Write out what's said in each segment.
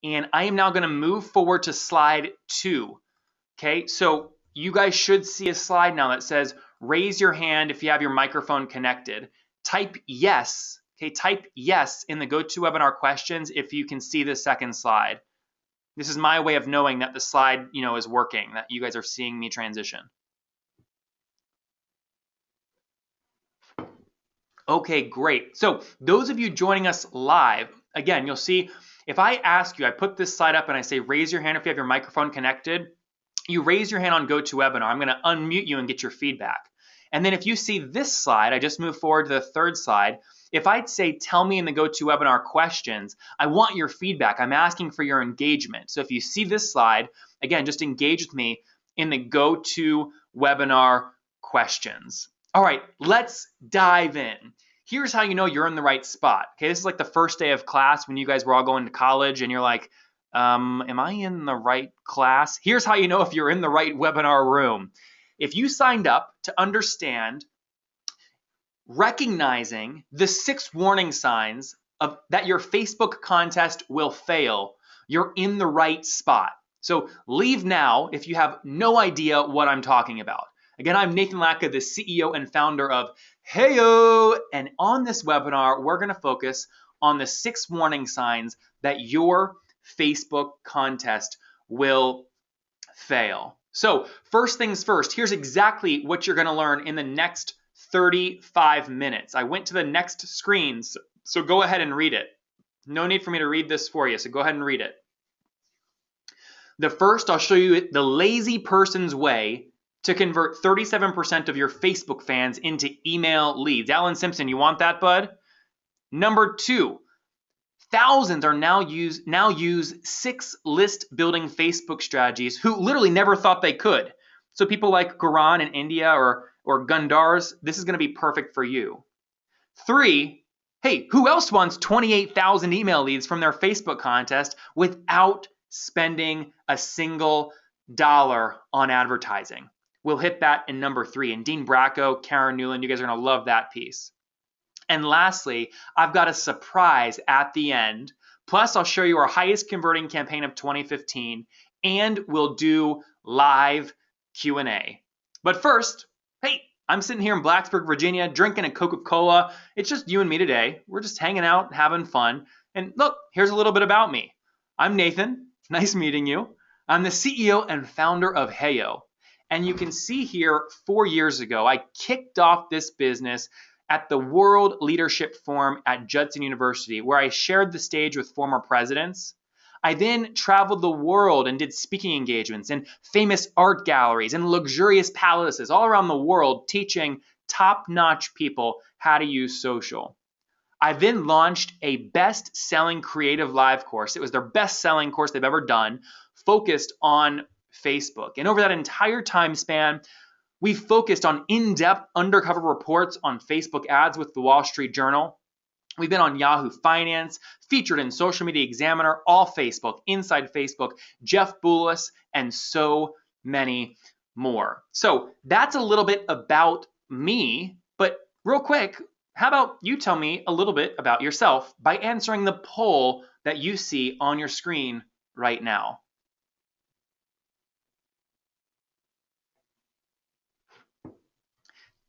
And I am now going to move forward to slide 2. Okay, so you guys should see a slide now that says raise your hand if you have your microphone connected. Type yes. Okay, type yes in the GoToWebinar questions if you can see the second slide. This is my way of knowing that the slide, is working, that you guys are seeing me transition. Okay, great. So those of you joining us live, again, you'll see if I ask you, I put this slide up and I say, raise your hand if you have your microphone connected. You raise your hand on GoToWebinar. I'm going to unmute you and get your feedback. And then if you see this slide, I just moved forward to the third slide. If I'd say, tell me in the GoToWebinar questions, I want your feedback. I'm asking for your engagement. So if you see this slide, again, just engage with me in the GoToWebinar questions. All right, let's dive in. Here's how you know you're in the right spot. Okay, this is like the first day of class when you guys were all going to college and you're like, am I in the right class? Here's how you know if you're in the right webinar room. If you signed up to understand recognizing the 6 warning signs of that your Facebook contest will fail, you're in the right spot. So leave now if you have no idea what I'm talking about. Again, I'm Nathan Lacka, the CEO and founder of Heyo, and on this webinar, we're going to focus on the 6 warning signs that your Facebook contest will fail. So first things first, here's exactly what you're going to learn in the next 35 minutes. I went to the next screen, so go ahead and read it. No need for me to read this for you, so go ahead and read it. The first, I'll show you the lazy person's way to convert 37% of your Facebook fans into email leads. Alan Simpson, you want that, bud? Number 2, thousands are now use 6 list building Facebook strategies who literally never thought they could. So people like Garan in India or Gundars, this is going to be perfect for you. 3, hey, who else wants 28,000 email leads from their Facebook contest without spending a single dollar on advertising? We'll hit that in number 3. And Dean Bracco, Karen Newland, you guys are going to love that piece. And lastly, I've got a surprise at the end. Plus, I'll show you our highest converting campaign of 2015, and we'll do live Q&A. But first, hey, I'm sitting here in Blacksburg, Virginia, drinking a Coca-Cola. It's just you and me today. We're just hanging out, having fun. And look, here's a little bit about me. I'm Nathan. Nice meeting you. I'm the CEO and founder of Heyo. And you can see here 4 years ago, I kicked off this business at the World Leadership Forum at Judson University, where I shared the stage with former presidents. I then traveled the world and did speaking engagements in famous art galleries and luxurious palaces all around the world, teaching top-notch people how to use social. I then launched a best-selling creative live course. It was their best-selling course they've ever done, focused on Facebook. And over that entire time span, we focused on in-depth undercover reports on Facebook ads with the Wall Street Journal. We've been on Yahoo Finance, featured in Social Media Examiner, All Facebook, Inside Facebook, Jeff Boulos, and so many more. So that's a little bit about me, but real quick, how about you tell me a little bit about yourself by answering the poll that you see on your screen right now.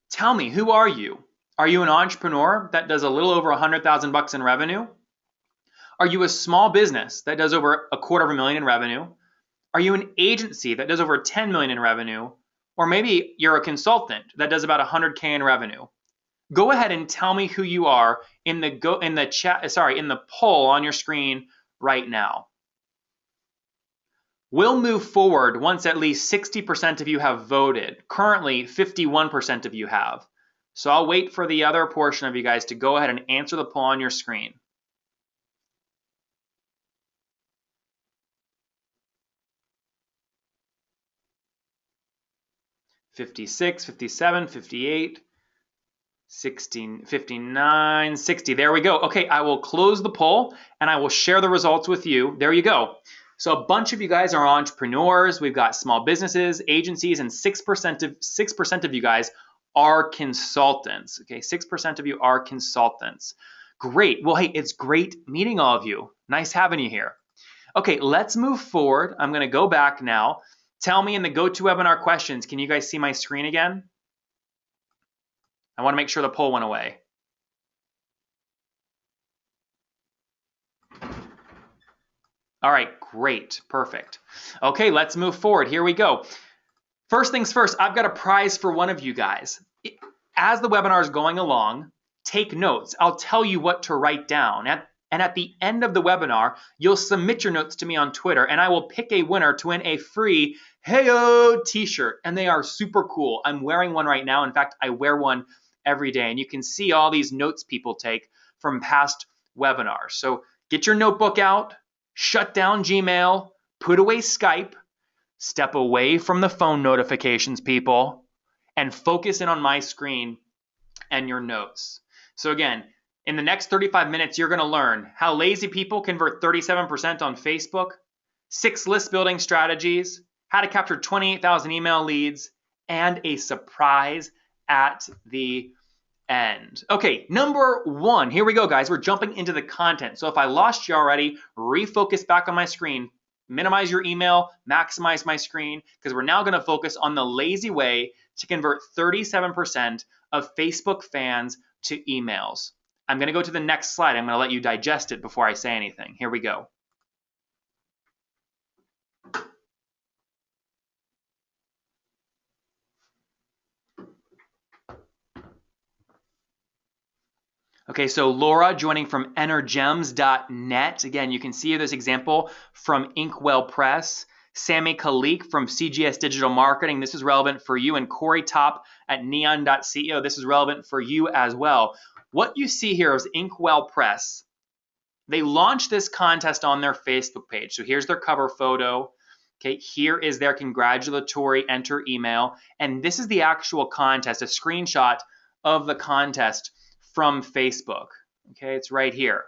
Tell me, who are you? Are you an entrepreneur that does a little over $100,000 in revenue? Are you a small business that does over $250,000 in revenue? Are you an agency that does over $10 million in revenue? Or maybe you're a consultant that does about $100K in revenue. Go ahead and tell me who you are in the poll on your screen right now. We'll move forward once at least 60% of you have voted. Currently, 51% of you have. So I'll wait for the other portion of you guys to go ahead and answer the poll on your screen. $56, $57, $58, $16, $59, $60. There we go. Okay, I will close the poll and I will share the results with you. There you go. So a bunch of you guys are entrepreneurs. We've got small businesses, agencies, and 6% of you guys are consultants. Okay, 6% of you are consultants. Great. Well, hey, it's great meeting all of you. Nice having you here. Okay, let's move forward. I'm going to go back now. Tell me in the GoToWebinar questions, can you guys see my screen again? I want to make sure the poll went away. All right, great, perfect. Okay, let's move forward. Here we go. First things first, I've got a prize for one of you guys. As the webinar is going along, take notes. I'll tell you what to write down. And at the end of the webinar, you'll submit your notes to me on Twitter, and I will pick a winner to win a free Heyo t-shirt. And they are super cool. I'm wearing one right now. In fact, I wear one every day. And you can see all these notes people take from past webinars. So get your notebook out, shut down Gmail, put away Skype, step away from the phone notifications, people, and focus in on my screen and your notes. So again, in the next 35 minutes, you're going to learn how lazy people convert 37% on Facebook, 6 list building strategies, how to capture 28,000 email leads, and a surprise at the end. Okay, number 1. Here we go, guys. We're jumping into the content. So if I lost you already, refocus back on my screen, minimize your email, maximize my screen, because we're now going to focus on the lazy way to convert 37% of Facebook fans to emails. I'm going to go to the next slide. I'm going to let you digest it before I say anything. Here we go. Okay, so Laura joining from energems.net. Again, you can see this example from INKWELL Press. Sammy Khalik from CGS Digital Marketing. This is relevant for you. And Corey Top at neon.co. This is relevant for you as well. What you see here is INKWELL Press. They launched this contest on their Facebook page. So here's their cover photo. Okay, here is their congratulatory enter email. And this is the actual contest, a screenshot of the contest from Facebook. Okay, it's right here.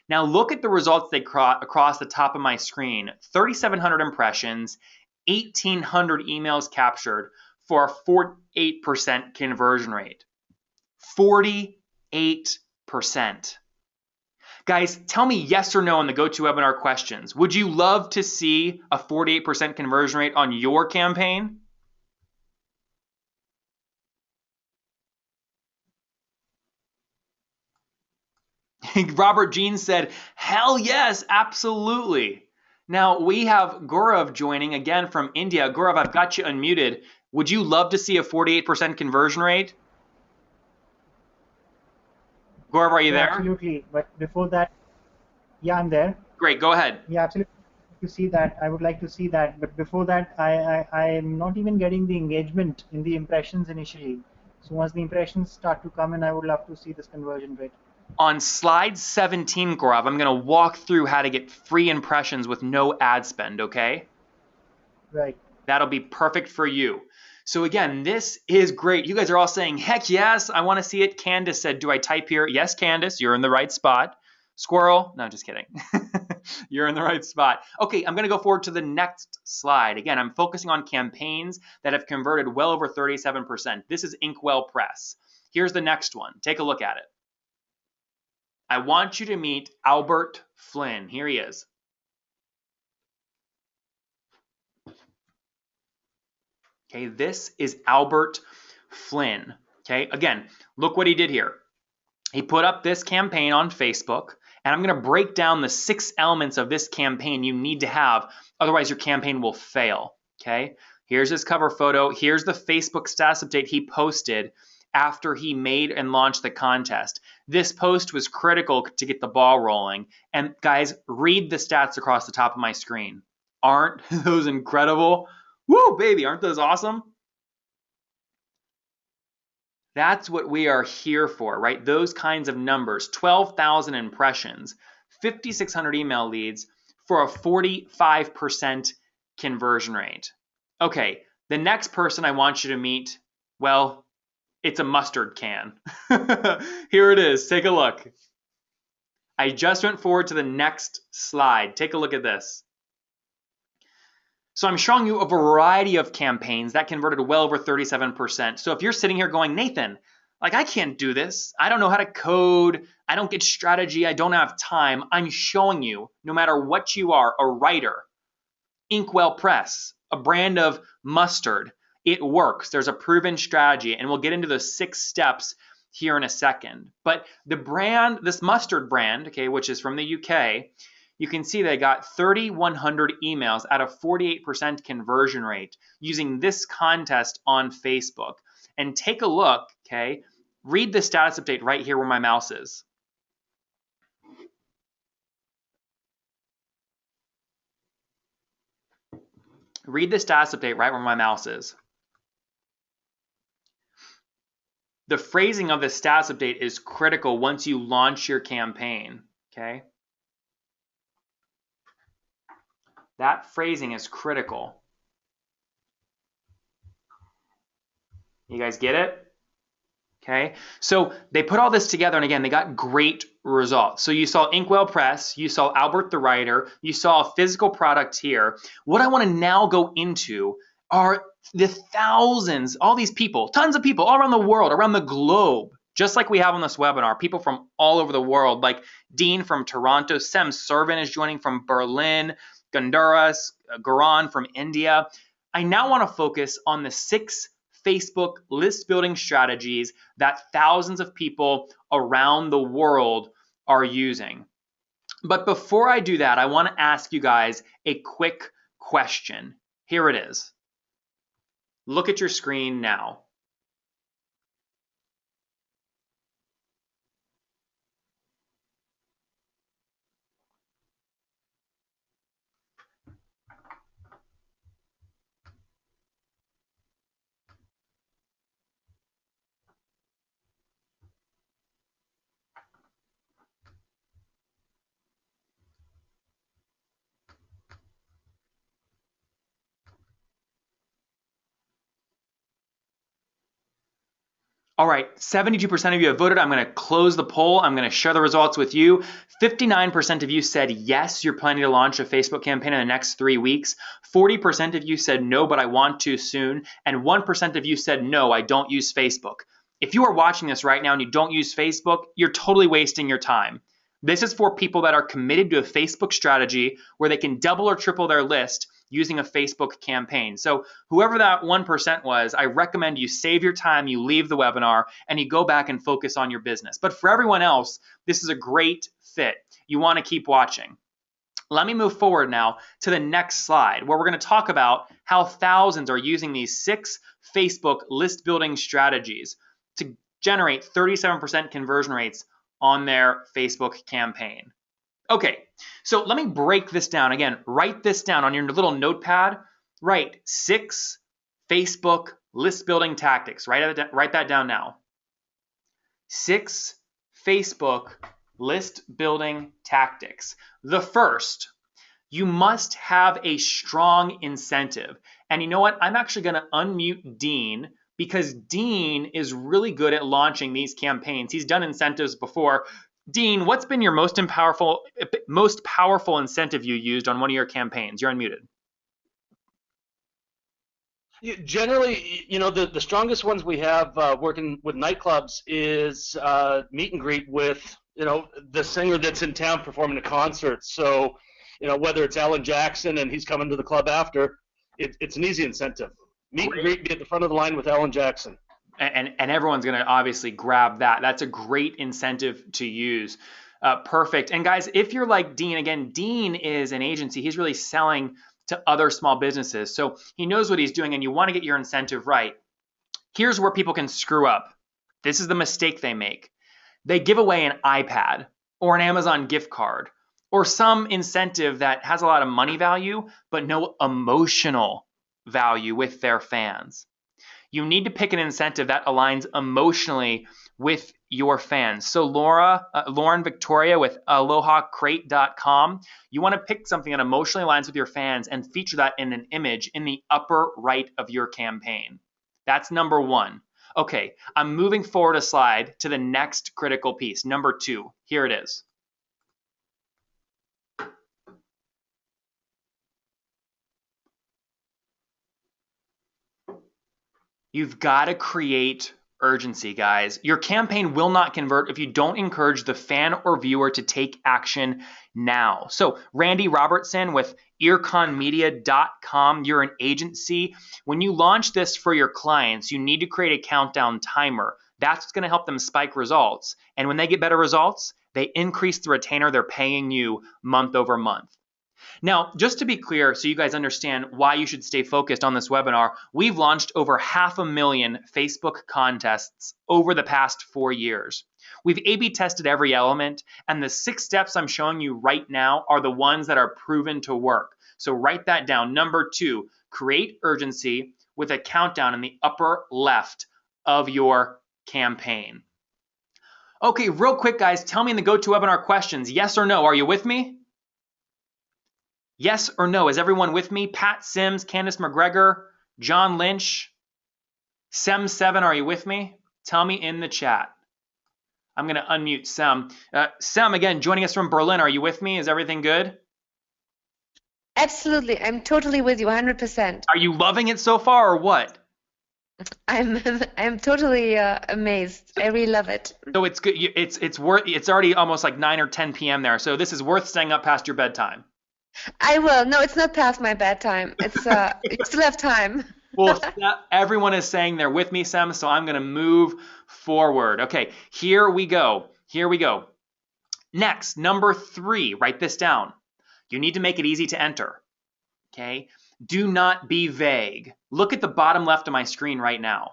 Now look at the results they across the top of my screen. 3,700 impressions, 1,800 emails captured for a 48% conversion rate. 48%. Guys, tell me yes or no in the GoToWebinar questions. Would you love to see a 48% conversion rate on your campaign? Robert Jean said, hell yes, absolutely. Now we have Gaurav joining again from India. Gaurav, I've got you unmuted. Would you love to see a 48% conversion rate? Gaurav, are you there? Absolutely. But before that, yeah, I'm there. Great, go ahead. Yeah, absolutely. To see that, I would like to see that. But before that, I am not even getting the engagement in the impressions initially. So once the impressions start to come in, I would love to see this conversion rate. On slide 17, Gaurav, I'm going to walk through how to get free impressions with no ad spend, okay? Right. That'll be perfect for you. So again, this is great. You guys are all saying, heck yes, I want to see it. Candace said, do I type here? Yes, Candace, you're in the right spot. Squirrel, no, just kidding. You're in the right spot. Okay, I'm going to go forward to the next slide. Again, I'm focusing on campaigns that have converted well over 37%. This is INKWELL Press. Here's the next one. Take a look at it. I want you to meet Albert Flynn. Here he is. Okay, this is Albert Flynn. Okay, again, look what he did here. He put up this campaign on Facebook, and I'm going to break down the 6 elements of this campaign you need to have, otherwise your campaign will fail. Okay, here's his cover photo. Here's the Facebook status update he posted after he made and launched the contest. This post was critical to get the ball rolling. And guys, read the stats across the top of my screen. Aren't those incredible? Woo, baby, aren't those awesome? That's what we are here for, right? Those kinds of numbers. 12,000 impressions, 5,600 email leads for a 45% conversion rate. Okay, the next person I want you to meet, well, it's a mustard can. Here it is. Take a look. I just went forward to the next slide. Take a look at this. So I'm showing you a variety of campaigns that converted well over 37%. So if you're sitting here going, Nathan, Like, I can't do this. I don't know how to code. I don't get strategy. I don't have time. I'm showing you, no matter what you are, a writer, Inkwell Press, a brand of mustard. It works. There's a proven strategy, and we'll get into those 6 steps here in a second. But the brand, this mustard brand, okay, which is from the UK, you can see they got 3,100 emails at a 48% conversion rate using this contest on Facebook. And take a look, okay? Read the status update right here where my mouse is. Read the status update right where my mouse is. The phrasing of the status update is critical once you launch your campaign, okay? That phrasing is critical. You guys get it? Okay, so they put all this together, and again, they got great results. So you saw Inkwell Press, you saw Albert the Writer, you saw a physical product here. What I want to now go into are the thousands, all these people, tons of people all around the world, around the globe, just like we have on this webinar, people from all over the world, like Dean from Toronto, Sem Servin is joining from Berlin, Gonduras, Garan from India. I now want to focus on the 6 Facebook list building strategies that thousands of people around the world are using. But before I do that, I want to ask you guys a quick question. Here it is. Look at your screen now. All right, 72% of you have voted. I'm going to close the poll. I'm going to share the results with you. 59% of you said yes, you're planning to launch a Facebook campaign in the next 3 weeks. 40% of you said no, but I want to soon. And 1% of you said no, I don't use Facebook. If you are watching this right now and you don't use Facebook, you're totally wasting your time. This is for people that are committed to a Facebook strategy where they can double or triple their list using a Facebook campaign. So whoever that 1% was, I recommend you save your time, you leave the webinar, and you go back and focus on your business. But for everyone else, this is a great fit. You want to keep watching. Let me move forward now to the next slide, where we're going to talk about how thousands are using these 6 Facebook list building strategies to generate 37% conversion rates on their Facebook campaign. Okay, so let me break this down. Again, write this down on your little notepad. Write 6 Facebook list building tactics. Write that down now. 6 Facebook list building tactics. The first, you must have a strong incentive. And you know what? I'm actually going to unmute Dean because Dean is really good at launching these campaigns. He's done incentives before. Dean, what's been your most powerful incentive you used on one of your campaigns? You're unmuted. Generally, the strongest ones we have working with nightclubs is meet and greet with, the singer that's in town performing a concert. So, whether it's Alan Jackson and he's coming to the club after, it's an easy incentive. Meet and greet, be at the front of the line with Alan Jackson. And everyone's going to obviously grab that. That's a great incentive to use. Perfect. And guys, if you're like Dean, again, Dean is an agency. He's really selling to other small businesses. So he knows what he's doing, and you want to get your incentive right. Here's where people can screw up. This is the mistake they make. They give away an iPad or an Amazon gift card or some incentive that has a lot of money value, but no emotional value with their fans. You need to pick an incentive that aligns emotionally with your fans. So Lauren Victoria with AlohaCrate.com, you want to pick something that emotionally aligns with your fans and feature that in an image in the upper right of your campaign. That's number 1. Okay, I'm moving forward a slide to the next critical piece, number 2. Here it is. You've got to create urgency, guys. Your campaign will not convert if you don't encourage the fan or viewer to take action now. So Randy Robertson with earconmedia.com, you're an agency. When you launch this for your clients, you need to create a countdown timer. That's what's going to help them spike results. And when they get better results, they increase the retainer they're paying you month over month. Now, just to be clear, so you guys understand why you should stay focused on this webinar, we've launched over 500,000 Facebook contests over the past 4 years. We've A/B tested every element, and the 6 steps I'm showing you right now are the ones that are proven to work. So write that down. Number 2, create urgency with a countdown in the upper left of your campaign. Okay, real quick, guys, tell me in the GoToWebinar questions, yes or no, are you with me? Yes or no? Is everyone with me? Pat Sims, Candice McGregor, John Lynch, Sem7, are you with me? Tell me in the chat. I'm going to unmute Sem. Sem, again, joining us from Berlin. Are you with me? Is everything good? Absolutely. I'm totally with you, 100%. Are you loving it so far or what? I'm totally amazed. I really love it. So it's good. It's already almost like 9 or 10 p.m. there. So this is worth staying up past your bedtime. I will. No, it's not past my bedtime. It's you still have time. Well, everyone is saying they're with me, Sem, so I'm going to move forward. Okay, here we go. Here we go. Next, number 3, write this down. You need to make it easy to enter. Okay? Do not be vague. Look at the bottom left of my screen right now.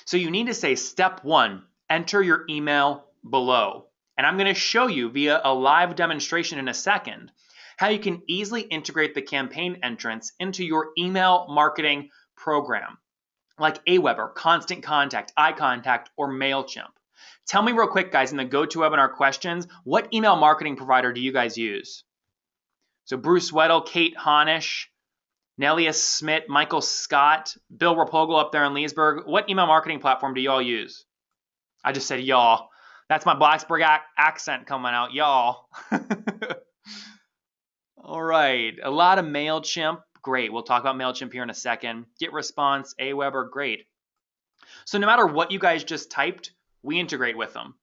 So you need to say step 1, enter your email below. And I'm going to show you via a live demonstration in a second how you can easily integrate the campaign entrance into your email marketing program, like Aweber, Constant Contact, iContact, or MailChimp. Tell me real quick, guys, in the GoToWebinar questions, what email marketing provider do you guys use? So Bruce Weddle, Kate Honish, Nelia Smith, Michael Scott, Bill Rapogel up there in Leesburg. What email marketing platform do y'all use? I just said y'all. That's my Blacksburg accent coming out, y'all. All right, a lot of MailChimp. Great, we'll talk about MailChimp here in a second. GetResponse, Aweber, great. So no matter what you guys just typed, we integrate with them.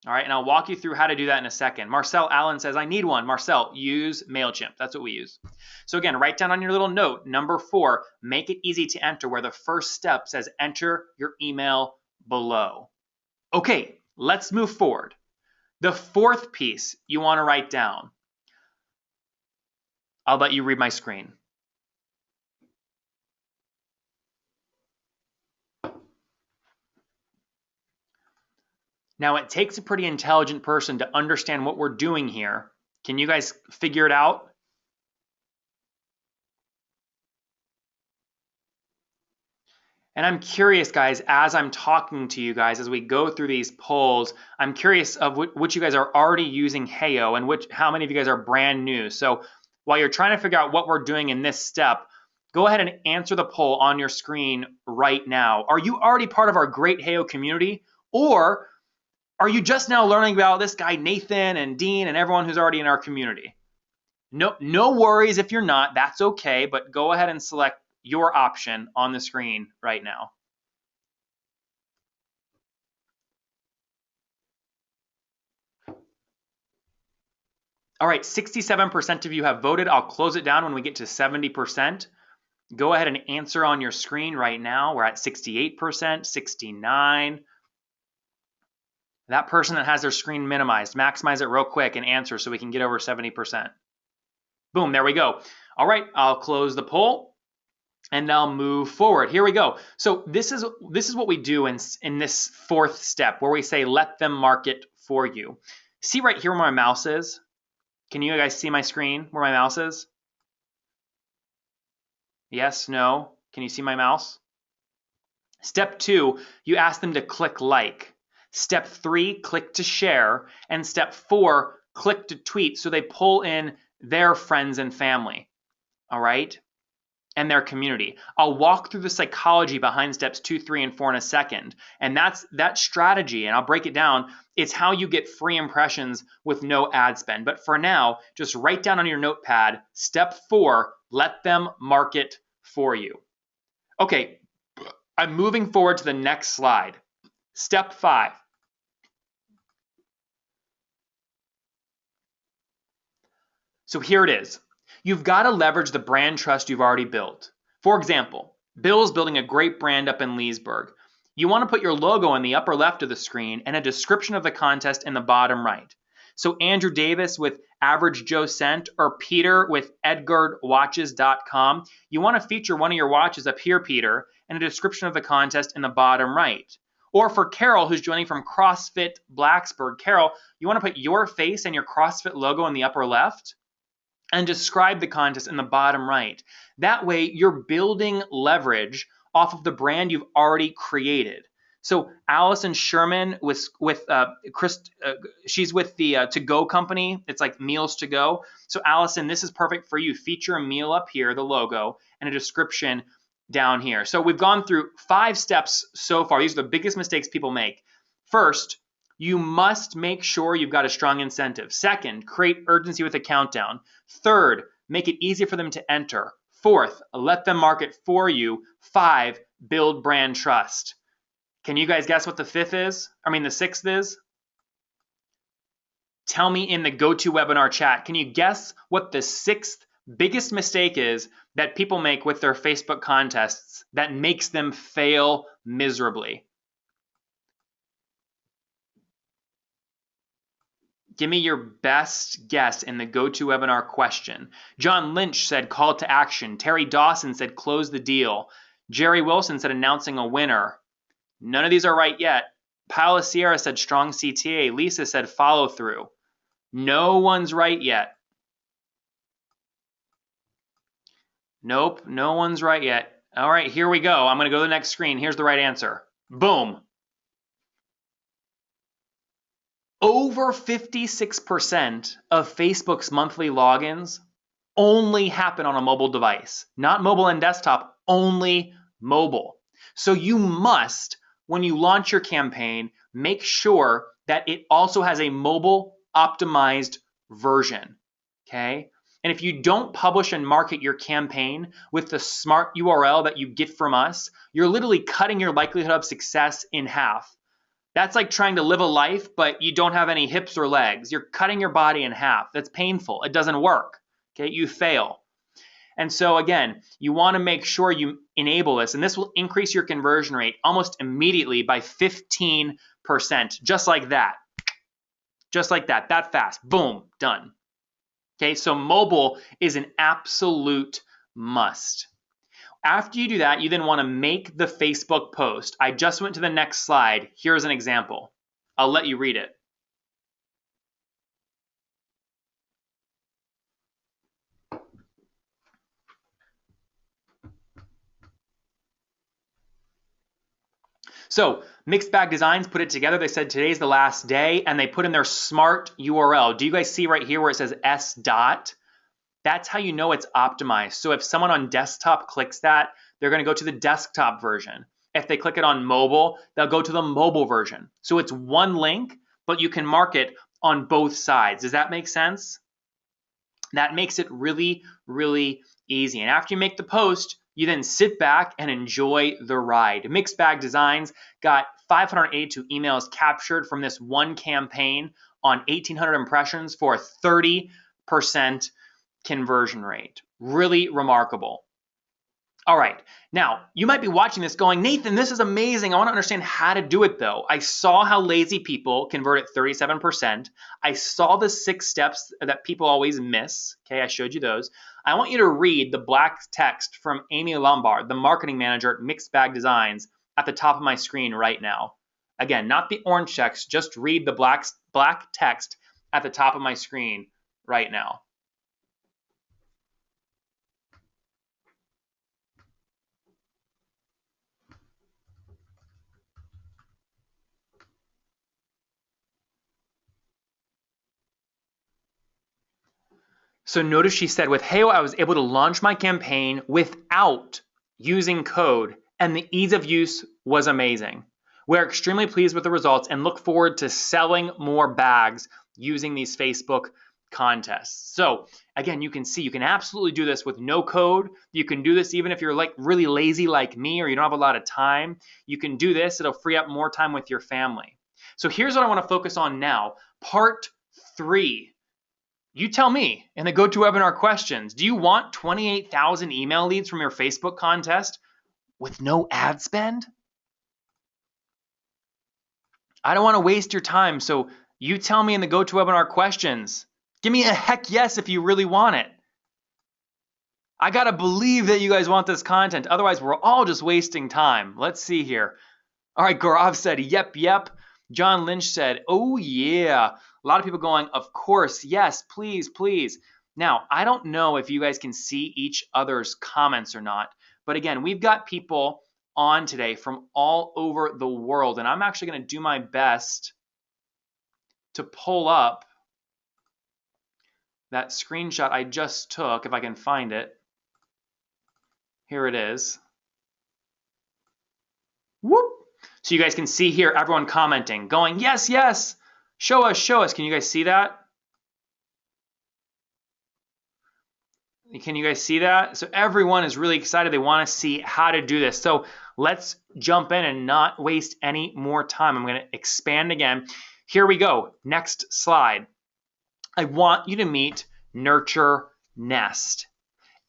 All right, and I'll walk you through how to do that in a second. Marcel Allen says, I need one. Marcel, use MailChimp. That's what we use. So again, write down on your little note, number 4, make it easy to enter, where the first step says enter your email below. Okay, let's move forward. The 4th piece you want to write down. I'll let you read my screen. Now, it takes a pretty intelligent person to understand what we're doing here. Can you guys figure it out? And I'm curious, guys, as I'm talking to you guys, as we go through these polls, I'm curious of which you guys are already using Heyo and how many of you guys are brand new. So while you're trying to figure out what we're doing in this step, go ahead and answer the poll on your screen right now. Are you already part of our great Heyo community? Or are you just now learning about this guy, Nathan and Dean and everyone who's already in our community? No worries if you're not, that's okay, but go ahead and select your option on the screen right now. All right, 67% of you have voted. I'll close it down when we get to 70%. Go ahead and answer on your screen right now. We're at 68%, 69%. That person that has their screen minimized, maximize it real quick and answer so we can get over 70%. Boom, there we go. All right, I'll close the poll and I'll move forward. Here we go. So this is what we do in this 4th step, where we say let them market for you. See right here where my mouse is? Can you guys see my screen where my mouse is? Yes, no? Can you see my mouse? Step 2, you ask them to click like. Step 3, click to share. And step 4, click to tweet, so they pull in their friends and family, all right, and their community. I'll walk through the psychology behind steps 2, 3, and 4 in a second. And that strategy, and I'll break it down, it's how you get free impressions with no ad spend. But for now, just write down on your notepad, step 4, let them market for you. Okay, I'm moving forward to the next slide. Step 5. So here it is. You've got to leverage the brand trust you've already built. For example, Bill's building a great brand up in Leesburg. You want to put your logo in the upper left of the screen and a description of the contest in the bottom right. So Andrew Davis with Average Joe Cent or Peter with EdgardWatches.com, you want to feature one of your watches up here, Peter, and a description of the contest in the bottom right. Or for Carol, who's joining from CrossFit Blacksburg, Carol, you want to put your face and your CrossFit logo in the upper left and describe the contest in the bottom right. That way, you're building leverage off of the brand you've already created. So Allison Sherman with Chris, she's with the To Go company. It's like Meals to Go. So Allison, this is perfect for you. Feature a meal up here, the logo, and a description down here. So we've gone through 5 steps so far. These are the biggest mistakes people make. First, you must make sure you've got a strong incentive. Second, create urgency with a countdown. Third, make it easy for them to enter. Fourth, let them market for you. 5, build brand trust. Can you guys guess what the 5th is? The 6th is? Tell me in the GoToWebinar chat. Can you guess what the 6th biggest mistake is that people make with their Facebook contests that makes them fail miserably? Give me your best guess in the GoToWebinar question. John Lynch said call to action. Terry Dawson said close the deal. Jerry Wilson said announcing a winner. None of these are right yet. Paula Sierra said strong CTA. Lisa said follow through. No one's right yet. Nope, no one's right yet. All right, here we go. I'm going to go to the next screen. Here's the right answer. Boom. Over 56% of Facebook's monthly logins only happen on a mobile device. Not mobile and desktop, only mobile. So you must, when you launch your campaign, make sure that it also has a mobile optimized version, okay? And if you don't publish and market your campaign with the smart URL that you get from us, you're literally cutting your likelihood of success in half. That's like trying to live a life, but you don't have any hips or legs. You're cutting your body in half. That's painful. It doesn't work. Okay, you fail. And so again, you want to make sure you enable this, and this will increase your conversion rate almost immediately by 15%, just like that. Just like that, that fast. Boom, done. Okay, so mobile is an absolute must. After you do that, you then want to make the Facebook post. I just went to the next slide. Here's an example. I'll let you read it. So Mixed Bag Designs put it together. They said today's the last day, and they put in their smart URL. Do you guys see right here where it says S dot? That's how you know it's optimized. So if someone on desktop clicks that, they're going to go to the desktop version. If they click it on mobile, they'll go to the mobile version. So it's one link, but you can mark it on both sides. Does that make sense? That makes it really, really easy. And after you make the post, you then sit back and enjoy the ride. Mixed Bag Designs got 582 emails captured from this one campaign on 1,800 impressions for a 30% conversion rate. Really remarkable. All right, now you might be watching this going, Nathan, this is amazing. I want to understand how to do it though. I saw how lazy people convert at 37%. I saw the 6 steps that people always miss. Okay, I showed you those. I want you to read the black text from Amy Lombard, the marketing manager at Mixed Bag Designs, at the top of my screen right now. Again, not the orange text, just read the black text at the top of my screen right now. So notice she said, with Heyo, I was able to launch my campaign without using code, and the ease of use was amazing. We're extremely pleased with the results and look forward to selling more bags using these Facebook contests. So again, you can see you can absolutely do this with no code. You can do this even if you're like really lazy like me or you don't have a lot of time. You can do this. It'll free up more time with your family. So here's what I want to focus on now. Part 3. You tell me in the GoToWebinar questions, do you want 28,000 email leads from your Facebook contest with no ad spend? I don't want to waste your time, so you tell me in the GoToWebinar questions. Give me a heck yes if you really want it. I got to believe that you guys want this content. Otherwise, we're all just wasting time. Let's see here. All right, Gaurav said, yep, yep. John Lynch said, oh, yeah. A lot of people going, of course, yes, please, please. Now, I don't know if you guys can see each other's comments or not. But again, we've got people on today from all over the world. And I'm actually going to do my best to pull up that screenshot I just took, if I can find it. Here it is. Whoop. So you guys can see here everyone commenting, going, yes, yes, show us, show us. Can you guys see that? Can you guys see that? So everyone is really excited. They want to see how to do this. So let's jump in and not waste any more time. I'm going to expand again. Here we go. Next slide. I want you to meet Nurture Nest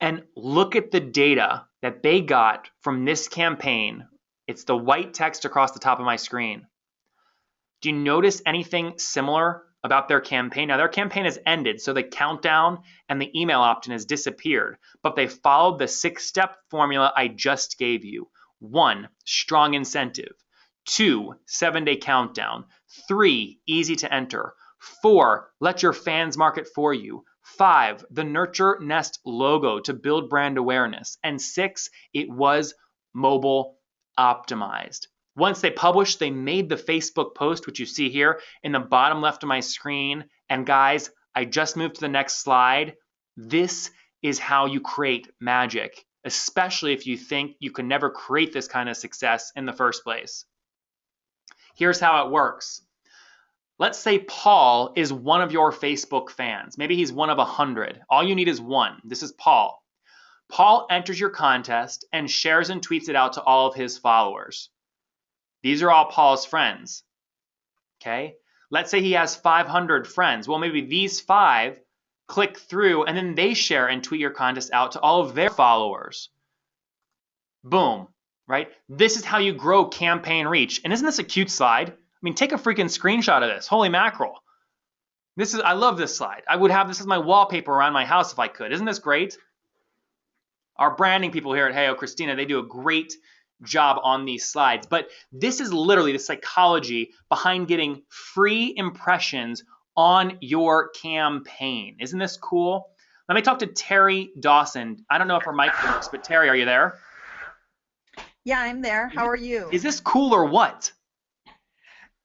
and look at the data that they got from this campaign. It's the white text across the top of my screen. Do you notice anything similar about their campaign? Now, their campaign has ended, so the countdown and the email opt-in has disappeared, but they followed the 6-step formula I just gave you. 1, strong incentive. 2, 7-day countdown. 3, easy to enter. 4, let your fans market for you. 5, the Nurture Nest logo to build brand awareness. And 6, it was mobile optimized. Once they published, they made the Facebook post, which you see here in the bottom left of my screen. And guys, I just moved to the next slide. This is how you create magic, especially if you think you can never create this kind of success in the first place. Here's how it works. Let's say Paul is one of your Facebook fans. Maybe he's one of 100. All you need is 1. This is Paul. Paul enters your contest and shares and tweets it out to all of his followers. These are all Paul's friends. Okay? Let's say he has 500 friends. Well, maybe these 5 click through and then they share and tweet your contest out to all of their followers. Boom, right? This is how you grow campaign reach. And isn't this a cute slide? I mean, take a freaking screenshot of this. Holy mackerel. I love this slide. I would have this as my wallpaper around my house if I could. Isn't this great? Our branding people here at Heyo, Christina, they do a great job on these slides. But this is literally the psychology behind getting free impressions on your campaign. Isn't this cool? Let me talk to Terry Dawson. I don't know if her mic works, but Terry, are you there? Yeah, I'm there. How are you? Is this cool or what?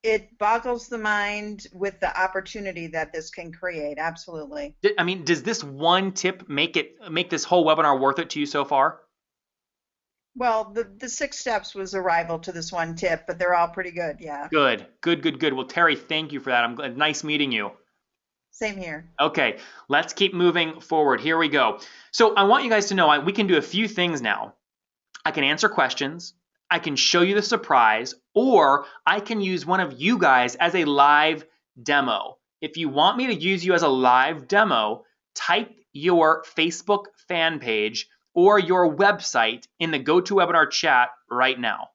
It boggles the mind with the opportunity that this can create. Absolutely. I mean, does this one tip make this whole webinar worth it to you so far? Well, the 6 steps was a rival to this one tip, but they're all pretty good. Yeah. Good. Well, Terry, thank you for that. I'm glad. Nice meeting you. Same here. Okay, let's keep moving forward. Here we go. So I want you guys to know we can do a few things now. I can answer questions. I can show you the surprise, or I can use one of you guys as a live demo. If you want me to use you as a live demo, type your Facebook fan page or your website in the GoToWebinar chat right now.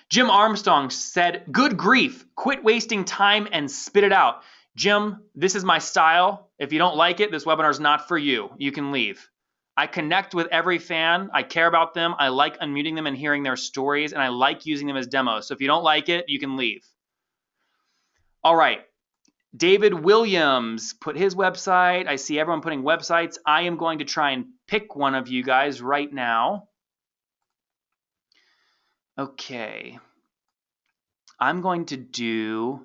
Jim Armstrong said, good grief, quit wasting time and spit it out. Jim, this is my style. If you don't like it, this webinar is not for you. You can leave. I connect with every fan. I care about them. I like unmuting them and hearing their stories, and I like using them as demos. So if you don't like it, you can leave. All right. David Williams put his website. I see everyone putting websites. I am going to try and pick one of you guys right now. Okay. I'm going to do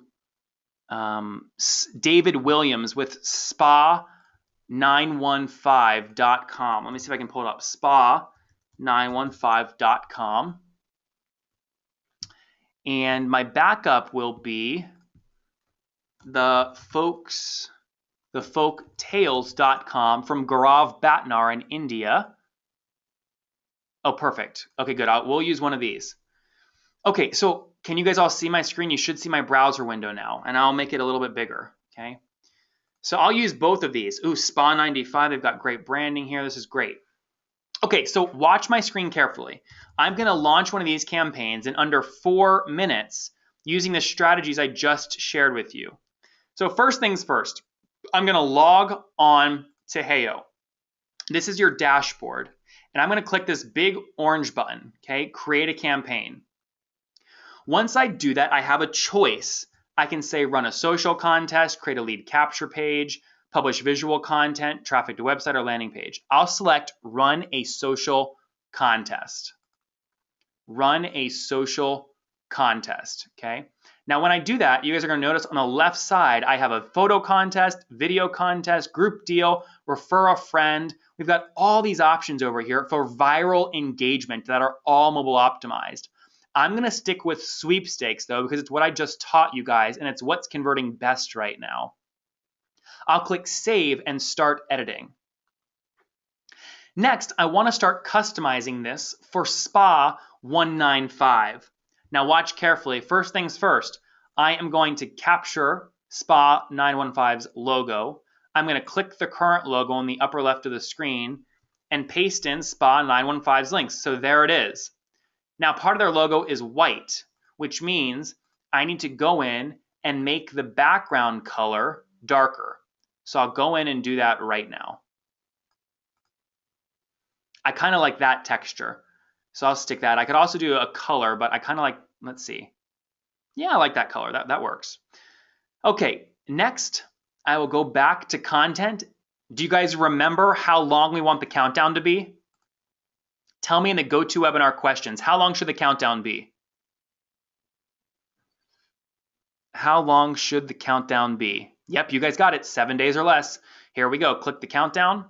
David Williams with spa915.com. Let me see if I can pull it up. Spa915.com. And my backup will be thefolktales.com from Gaurav Bhatnar in India. Oh, perfect. Okay, good. We'll use one of these. Okay, so can you guys all see my screen? You should see my browser window now, and I'll make it a little bit bigger, okay? So I'll use both of these. Ooh, Spa95, they've got great branding here. This is great. Okay, so watch my screen carefully. I'm going to launch one of these campaigns in under 4 minutes using the strategies I just shared with you. So first things first, I'm going to log on to Heyo. This is your dashboard, and I'm going to click this big orange button, okay, create a campaign. Once I do that, I have a choice. I can say run a social contest, create a lead capture page, publish visual content, traffic to website or landing page. I'll select run a social contest. Run a social contest, okay? Now when I do that, you guys are gonna notice on the left side, I have a photo contest, video contest, group deal, refer a friend. We've got all these options over here for viral engagement that are all mobile optimized. I'm gonna stick with sweepstakes though, because it's what I just taught you guys and it's what's converting best right now. I'll click save and start editing. Next, I want to start customizing this for SPA 195. Now watch carefully. First things first, I am going to capture SPA 915's logo. I'm going to click the current logo in the upper left of the screen and paste in SPA 915's links. So there it is. Now part of their logo is white, which means I need to go in and make the background color darker. So I'll go in and do that right now. I kind of like that texture, so I'll stick that. I could also do a color, but I kind of like, let's see. Yeah, I like that color, that works. Okay, next, I will go back to content. Do you guys remember how long we want the countdown to be? Tell me in the GoToWebinar questions, how long should the countdown be? How long should the countdown be? Yep, you guys got it, 7 days or less. Here we go, click the countdown.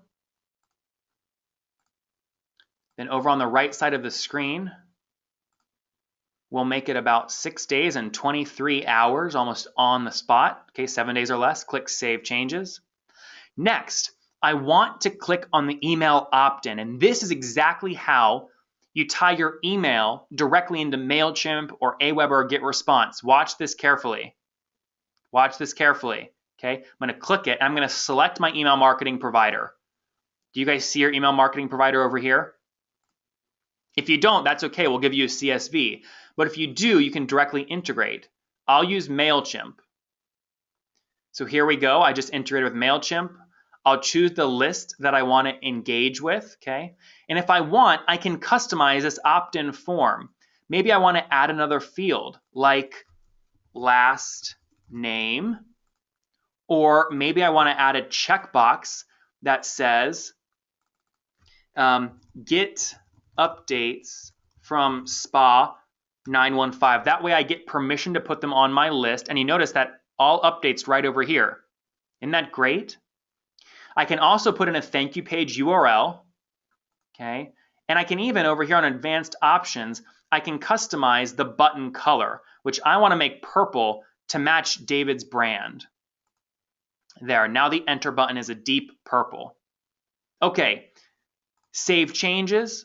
Then over on the right side of the screen, we'll make it about 6 days and 23 hours, almost on the spot. Okay, 7 days or less, click Save Changes. Next, I want to click on the email opt-in, and this is exactly how you tie your email directly into MailChimp or Aweber or GetResponse. Watch this carefully. Watch this carefully. Okay, I'm going to click it, and I'm going to select my email marketing provider. Do you guys see your email marketing provider over here? If you don't, that's okay, we'll give you a CSV. But if you do, you can directly integrate. I'll use MailChimp. So here we go, I just integrated with MailChimp. I'll choose the list that I want to engage with, okay? And if I want, I can customize this opt-in form. Maybe I want to add another field like last name, or maybe I want to add a checkbox that says get updates from SPA 915. That way I get permission to put them on my list, and you notice that all updates right over here. Isn't that great? I can also put in a thank you page URL, okay? And I can even, over here on advanced options, I can customize the button color, which I want to make purple to match David's brand. There, now the enter button is a deep purple. Okay, save changes.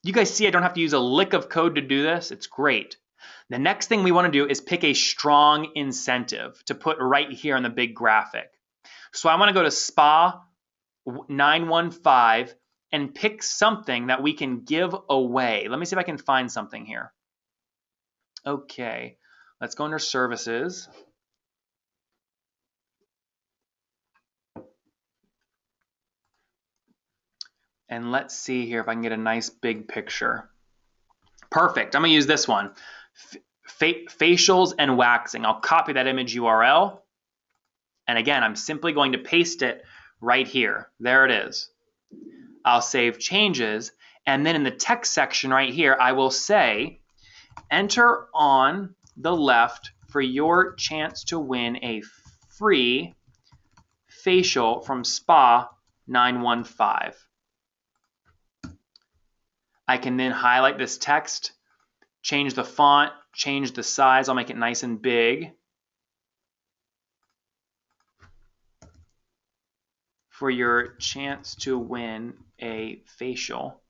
You guys see I don't have to use a lick of code to do this. It's great. The next thing we want to do is pick a strong incentive to put right here in the big graphic. So I want to go to SPA 915 and pick something that we can give away. Let me see if I can find something here. Okay, let's go under services. And let's see here if I can get a nice big picture. Perfect, I'm gonna use this one. Facials and waxing. I'll copy that image URL. And again, I'm simply going to paste it right here. There it is. I'll save changes. And then in the text section right here, I will say, enter on the left for your chance to win a free facial from SPA 915. I can then highlight this text, change the font, change the size. I'll make it nice and big. for your chance to win a facial.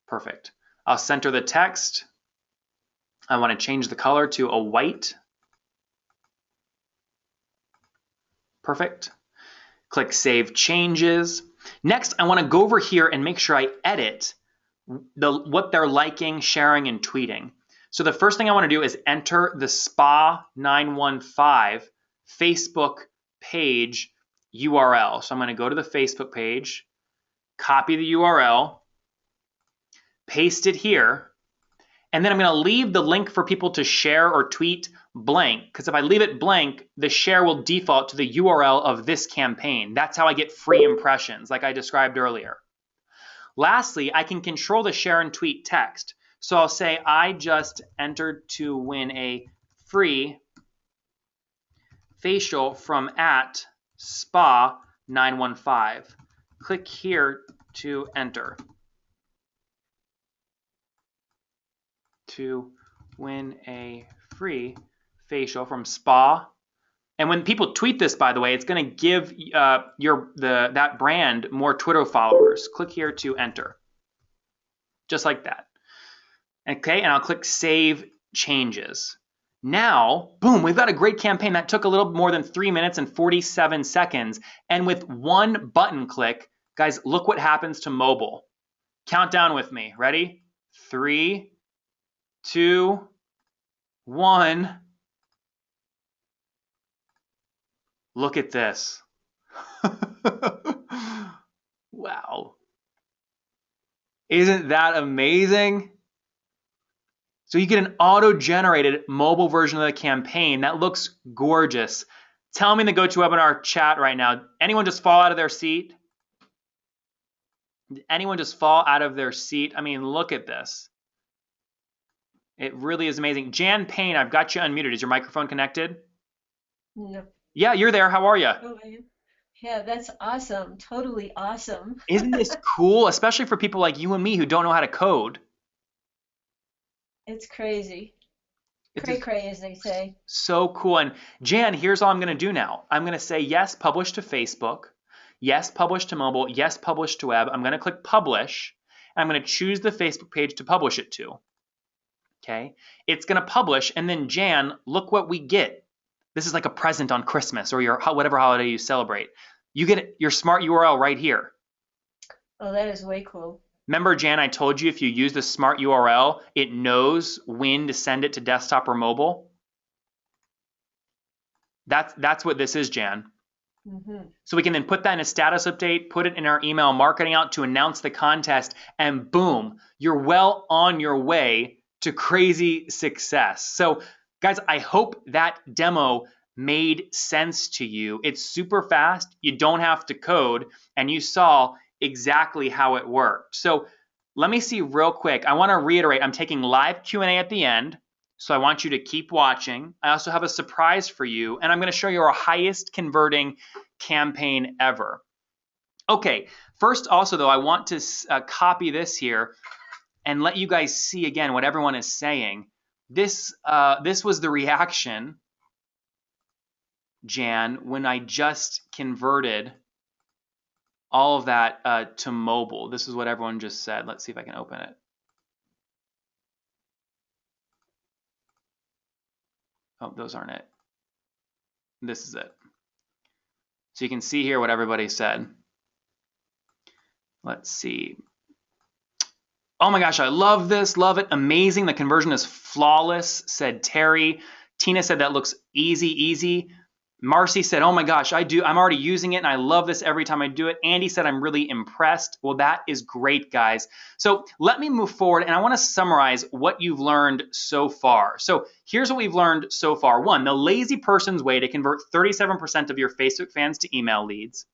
Perfect. I'll center the text. I want to change the color to a white. Perfect. Click Save Changes. Next, I want to go over here and make sure I edit what they're liking, sharing, and tweeting. So the first thing I want to do is enter the SPA 915 Facebook page URL. So I'm going to go to the Facebook page, copy the URL, paste it here, and then I'm going to leave the link for people to share or tweet blank, because if I leave it blank, the share will default to the URL of this campaign. That's how I get free impressions, like I described earlier. Lastly, I can control the share and tweet text. So I'll say, I just entered to win a free facial from @SPA915. Click here to enter. To win a free facial from SPA. And when people tweet this, by the way, it's going to give that brand more Twitter followers. Click here to enter. Just like that. Okay, and I'll click Save Changes. Now, boom, we've got a great campaign that took a little more than 3 minutes and 47 seconds. And with one button click, guys, look what happens to mobile. Count down with me. Ready? 3, 2, 1. Look at this. Wow. Isn't that amazing? So you get an auto-generated mobile version of the campaign that looks gorgeous. Tell me in the GoToWebinar chat right now, anyone just fall out of their seat? Did anyone just fall out of their seat? I mean, look at this. It really is amazing. Jan Payne, I've got you unmuted. Is your microphone connected? No. Yeah, you're there. How are you? Oh, I am. Yeah, that's awesome. Totally awesome. Isn't this cool? Especially for people like you and me who don't know how to code. It's crazy. It's Cray cray, as they say. so cool. And Jan, here's all I'm going to do now. I'm going to say yes, publish to Facebook. Yes, publish to mobile. Yes, publish to web. I'm going to click publish. And I'm going to choose the Facebook page to publish it to. Okay. It's going to publish. And then Jan, look what we get. This is like a present on Christmas or your whatever holiday you celebrate. You get your smart URL right here. Oh, that is way cool. Remember, Jan, I told you if you use the smart URL, it knows when to send it to desktop or mobile. That's what this is, Jan. Mm-hmm. So we can then put that in a status update, put it in our email marketing out to announce the contest, and boom, you're well on your way to crazy success. So guys, I hope that demo made sense to you. It's super fast. You don't have to code, and you saw exactly how it worked. So let me see real quick. I want to reiterate, I'm taking live Q&A at the end, so I want you to keep watching. I also have a surprise for you, and I'm going to show you our highest converting campaign ever. Okay, first also though, I want to copy this here and let you guys see again what everyone is saying. This was the reaction, Jan, when I just converted all of that to mobile. This is what everyone just said. Let's see if I can open it. Oh, those aren't it. This is it. So you can see here what everybody said. Let's see. Oh my gosh, I love this, love it, amazing. The conversion is flawless, said Terry. Tina said that looks easy. Marcy said, oh my gosh, I'm already using it and I love this every time I do it. Andy said, I'm really impressed. Well, that is great, guys. So let me move forward and I want to summarize what you've learned so far. So here's what we've learned so far. 1, the lazy person's way to convert 37% of your Facebook fans to email leads.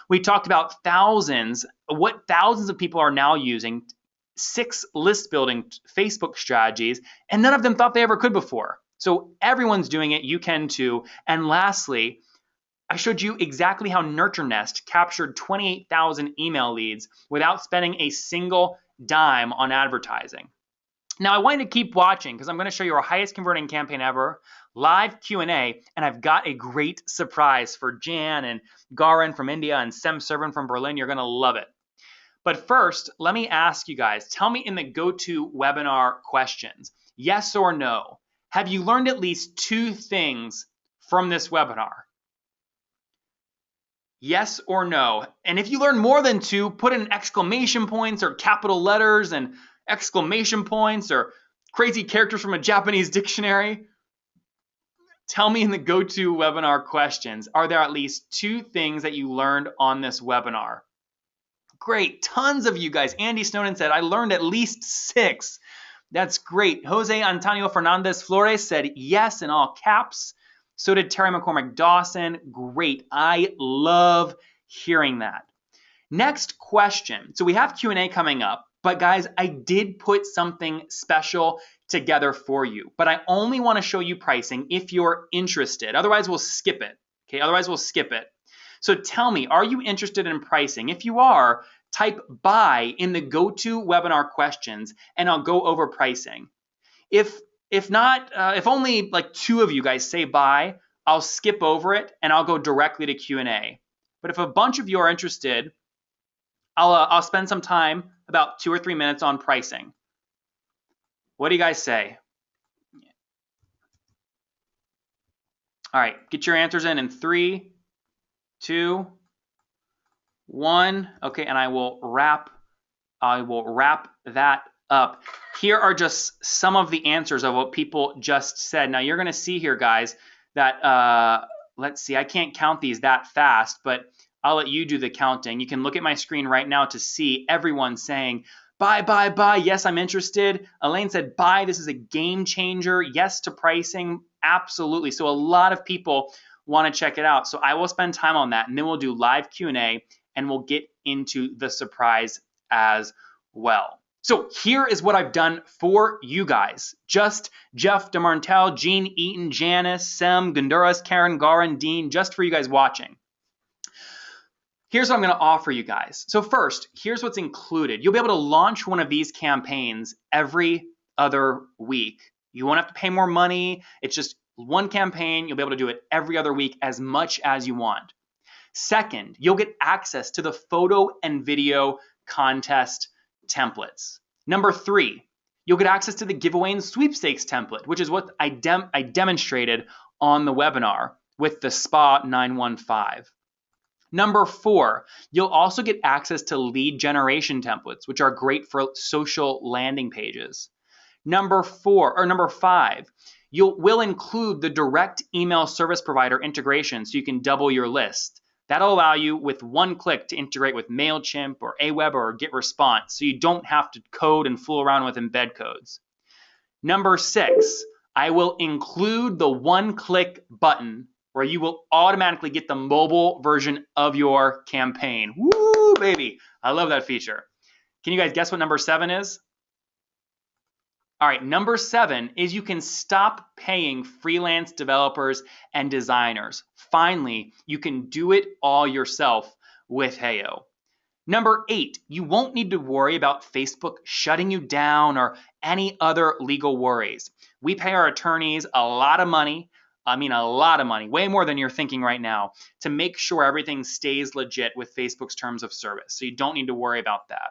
We talked about what thousands of people are now using, 6 list building Facebook strategies, and none of them thought they ever could before. So everyone's doing it, you can too. And lastly, I showed you exactly how Nurture Nest captured 28,000 email leads without spending a single dime on advertising. Now I want you to keep watching because I'm going to show you our highest converting campaign ever, live Q&A, and I've got a great surprise for Jan and Garin from India and Sem Servan from Berlin. You're going to love it. But first, let me ask you guys, tell me in the GoToWebinar questions, yes or no, have you learned at least 2 things from this webinar? Yes or no? And if you learn more than 2, put in exclamation points or capital letters and exclamation points or crazy characters from a Japanese dictionary. Tell me in the GoToWebinar questions, are there at least 2 things that you learned on this webinar? Great, tons of you guys. Andy Snowden said, I learned at least 6. That's great. Jose Antonio Fernandez Flores said yes in all caps. So did Terry McCormick Dawson. Great, I love hearing that. Next question. So we have Q&A coming up, but guys, I did put something special together for you, but I only want to show you pricing if you're interested. Otherwise, we'll skip it. Okay, otherwise we'll skip it. So tell me, are you interested in pricing? If you are, type buy in the GoToWebinar questions and I'll go over pricing. If not, if only like 2 of you guys say buy, I'll skip over it and I'll go directly to Q&A. But if a bunch of you are interested, I'll spend some time, about 2 or 3 minutes on pricing. What do you guys say? All right, get your answers in 3, 2, 1. Okay, and I will wrap that up. Here are just some of the answers of what people just said. Now you're going to see here, guys, that let's see, I can't count these that fast, but I'll let you do the counting. You can look at my screen right now to see everyone saying buy, buy, buy. Yes, I'm interested. Elaine said buy. This is a game changer. Yes to pricing. Absolutely. So a lot of people want to check it out. So I will spend time on that, and then we'll do live Q&A, and we'll get into the surprise as well. So here is what I've done for you guys. Just Jeff DeMartel, Jean Eaton, Janice, Sem, Gonduras, Karen, Garin, Dean, just for you guys watching. Here's what I'm going to offer you guys. So first, here's what's included. You'll be able to launch one of these campaigns every other week. You won't have to pay more money. It's just one campaign. You'll be able to do it every other week as much as you want. Second, you'll get access to the photo and video contest templates. Number 3, you'll get access to the giveaway and sweepstakes template, which is what I demonstrated on the webinar with the SPA 915. Number 4, you'll also get access to lead generation templates, which are great for social landing pages. Number 5, we'll include the direct email service provider integration so you can double your list. That'll allow you with one click to integrate with MailChimp or Aweber or GetResponse, so you don't have to code and fool around with embed codes. Number 6, I will include the one-click button where you will automatically get the mobile version of your campaign. Woo, baby. I love that feature. Can you guys guess what number 7 is? All right, number 7 is you can stop paying freelance developers and designers. Finally, you can do it all yourself with Heyo. Number 8, you won't need to worry about Facebook shutting you down or any other legal worries. We pay our attorneys a lot of money, way more than you're thinking right now, to make sure everything stays legit with Facebook's terms of service. So you don't need to worry about that.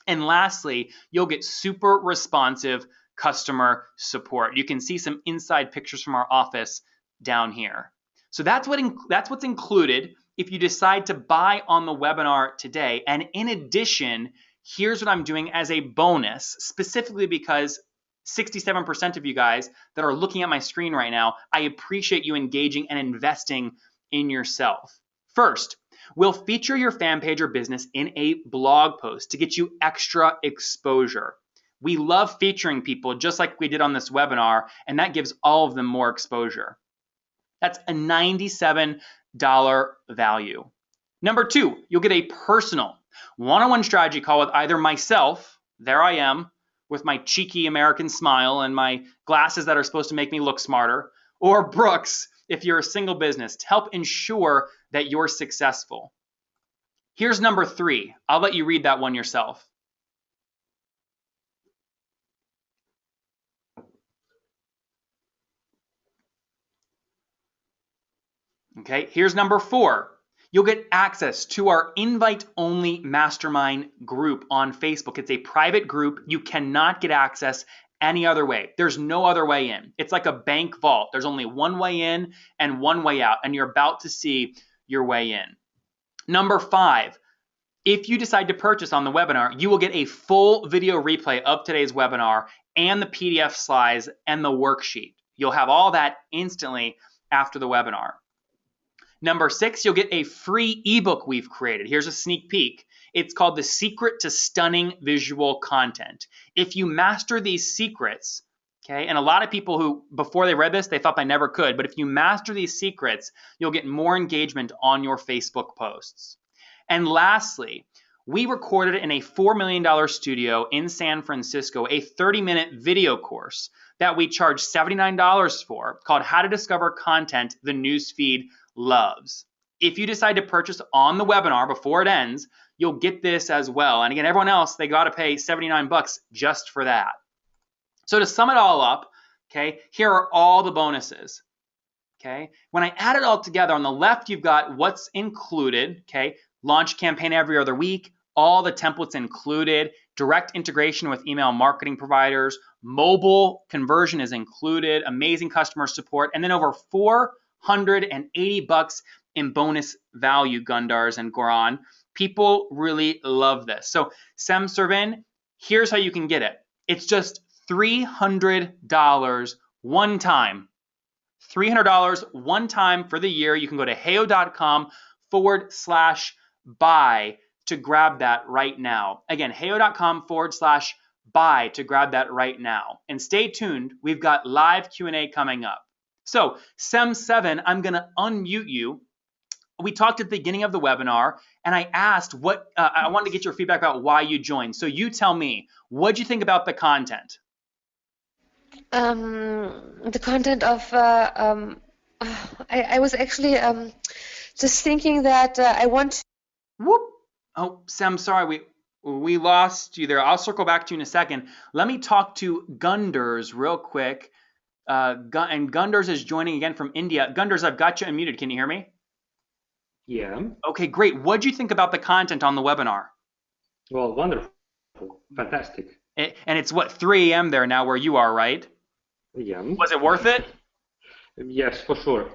And lastly, you'll get super responsive customer support. You can see some inside pictures from our office down here. So that's what's included if you decide to buy on the webinar today. And in addition, here's what I'm doing as a bonus, specifically because 67% of you guys that are looking at my screen right now, I appreciate you engaging and investing in yourself. First, we'll feature your fan page or business in a blog post to get you extra exposure. We love featuring people just like we did on this webinar, and that gives all of them more exposure. That's a $97 value. Number 2, you'll get a personal one-on-one strategy call with either myself, there I am, with my cheeky American smile and my glasses that are supposed to make me look smarter, or Brooks, if you're a single business, to help ensure that you're successful. Here's number 3. I'll let you read that one yourself. Okay, here's number 4. You'll get access to our invite-only mastermind group on Facebook. It's a private group. You cannot get access any other way. There's no other way in. It's like a bank vault. There's only one way in and one way out, and you're about to see your way in. Number 5, if you decide to purchase on the webinar, you will get a full video replay of today's webinar and the PDF slides and the worksheet. You'll have all that instantly after the webinar. Number 6, you'll get a free ebook we've created. Here's a sneak peek. It's called The Secret to Stunning Visual Content. If you master these secrets, okay, and a lot of people who, before they read this, they thought they never could, but if you master these secrets, you'll get more engagement on your Facebook posts. And lastly, we recorded in a $4 million studio in San Francisco a 30-minute video course that we charge $79 for called How to Discover Content the Newsfeed Loves. If you decide to purchase on the webinar before it ends, you'll get this as well. And again, everyone else, they got to pay $79 just for that. So to sum it all up, okay, here are all the bonuses. Okay, when I add it all together, on the left, you've got what's included, okay, launch campaign every other week, all the templates included, direct integration with email marketing providers, mobile conversion is included, amazing customer support, and then over $480 in bonus value, Gundars and Goran. People really love this. So SemServin, here's how you can get it. It's just $300 one time. $300 one time for the year. You can go to heyo.com/buy to grab that right now. Again, heyo.com/buy to grab that right now. And stay tuned. We've got live Q&A coming up. So Sem7, I'm going to unmute you. We talked at the beginning of the webinar, and I asked what I wanted to get your feedback about why you joined. So you tell me, what'd you think about the content? The content of I was actually just thinking that I want to. Whoop. Oh, Sam, sorry, we lost you there. I'll circle back to you in a second. Let me talk to Gundars real quick. And Gundars is joining again from India. Gundars, I've got you unmuted. Can you hear me? Yeah. Okay, great. What'd you think about the content on the webinar? Well, wonderful. Fantastic. And it's what, 3 a.m. there now where you are, right? Yeah. Was it worth it? Yes, for sure.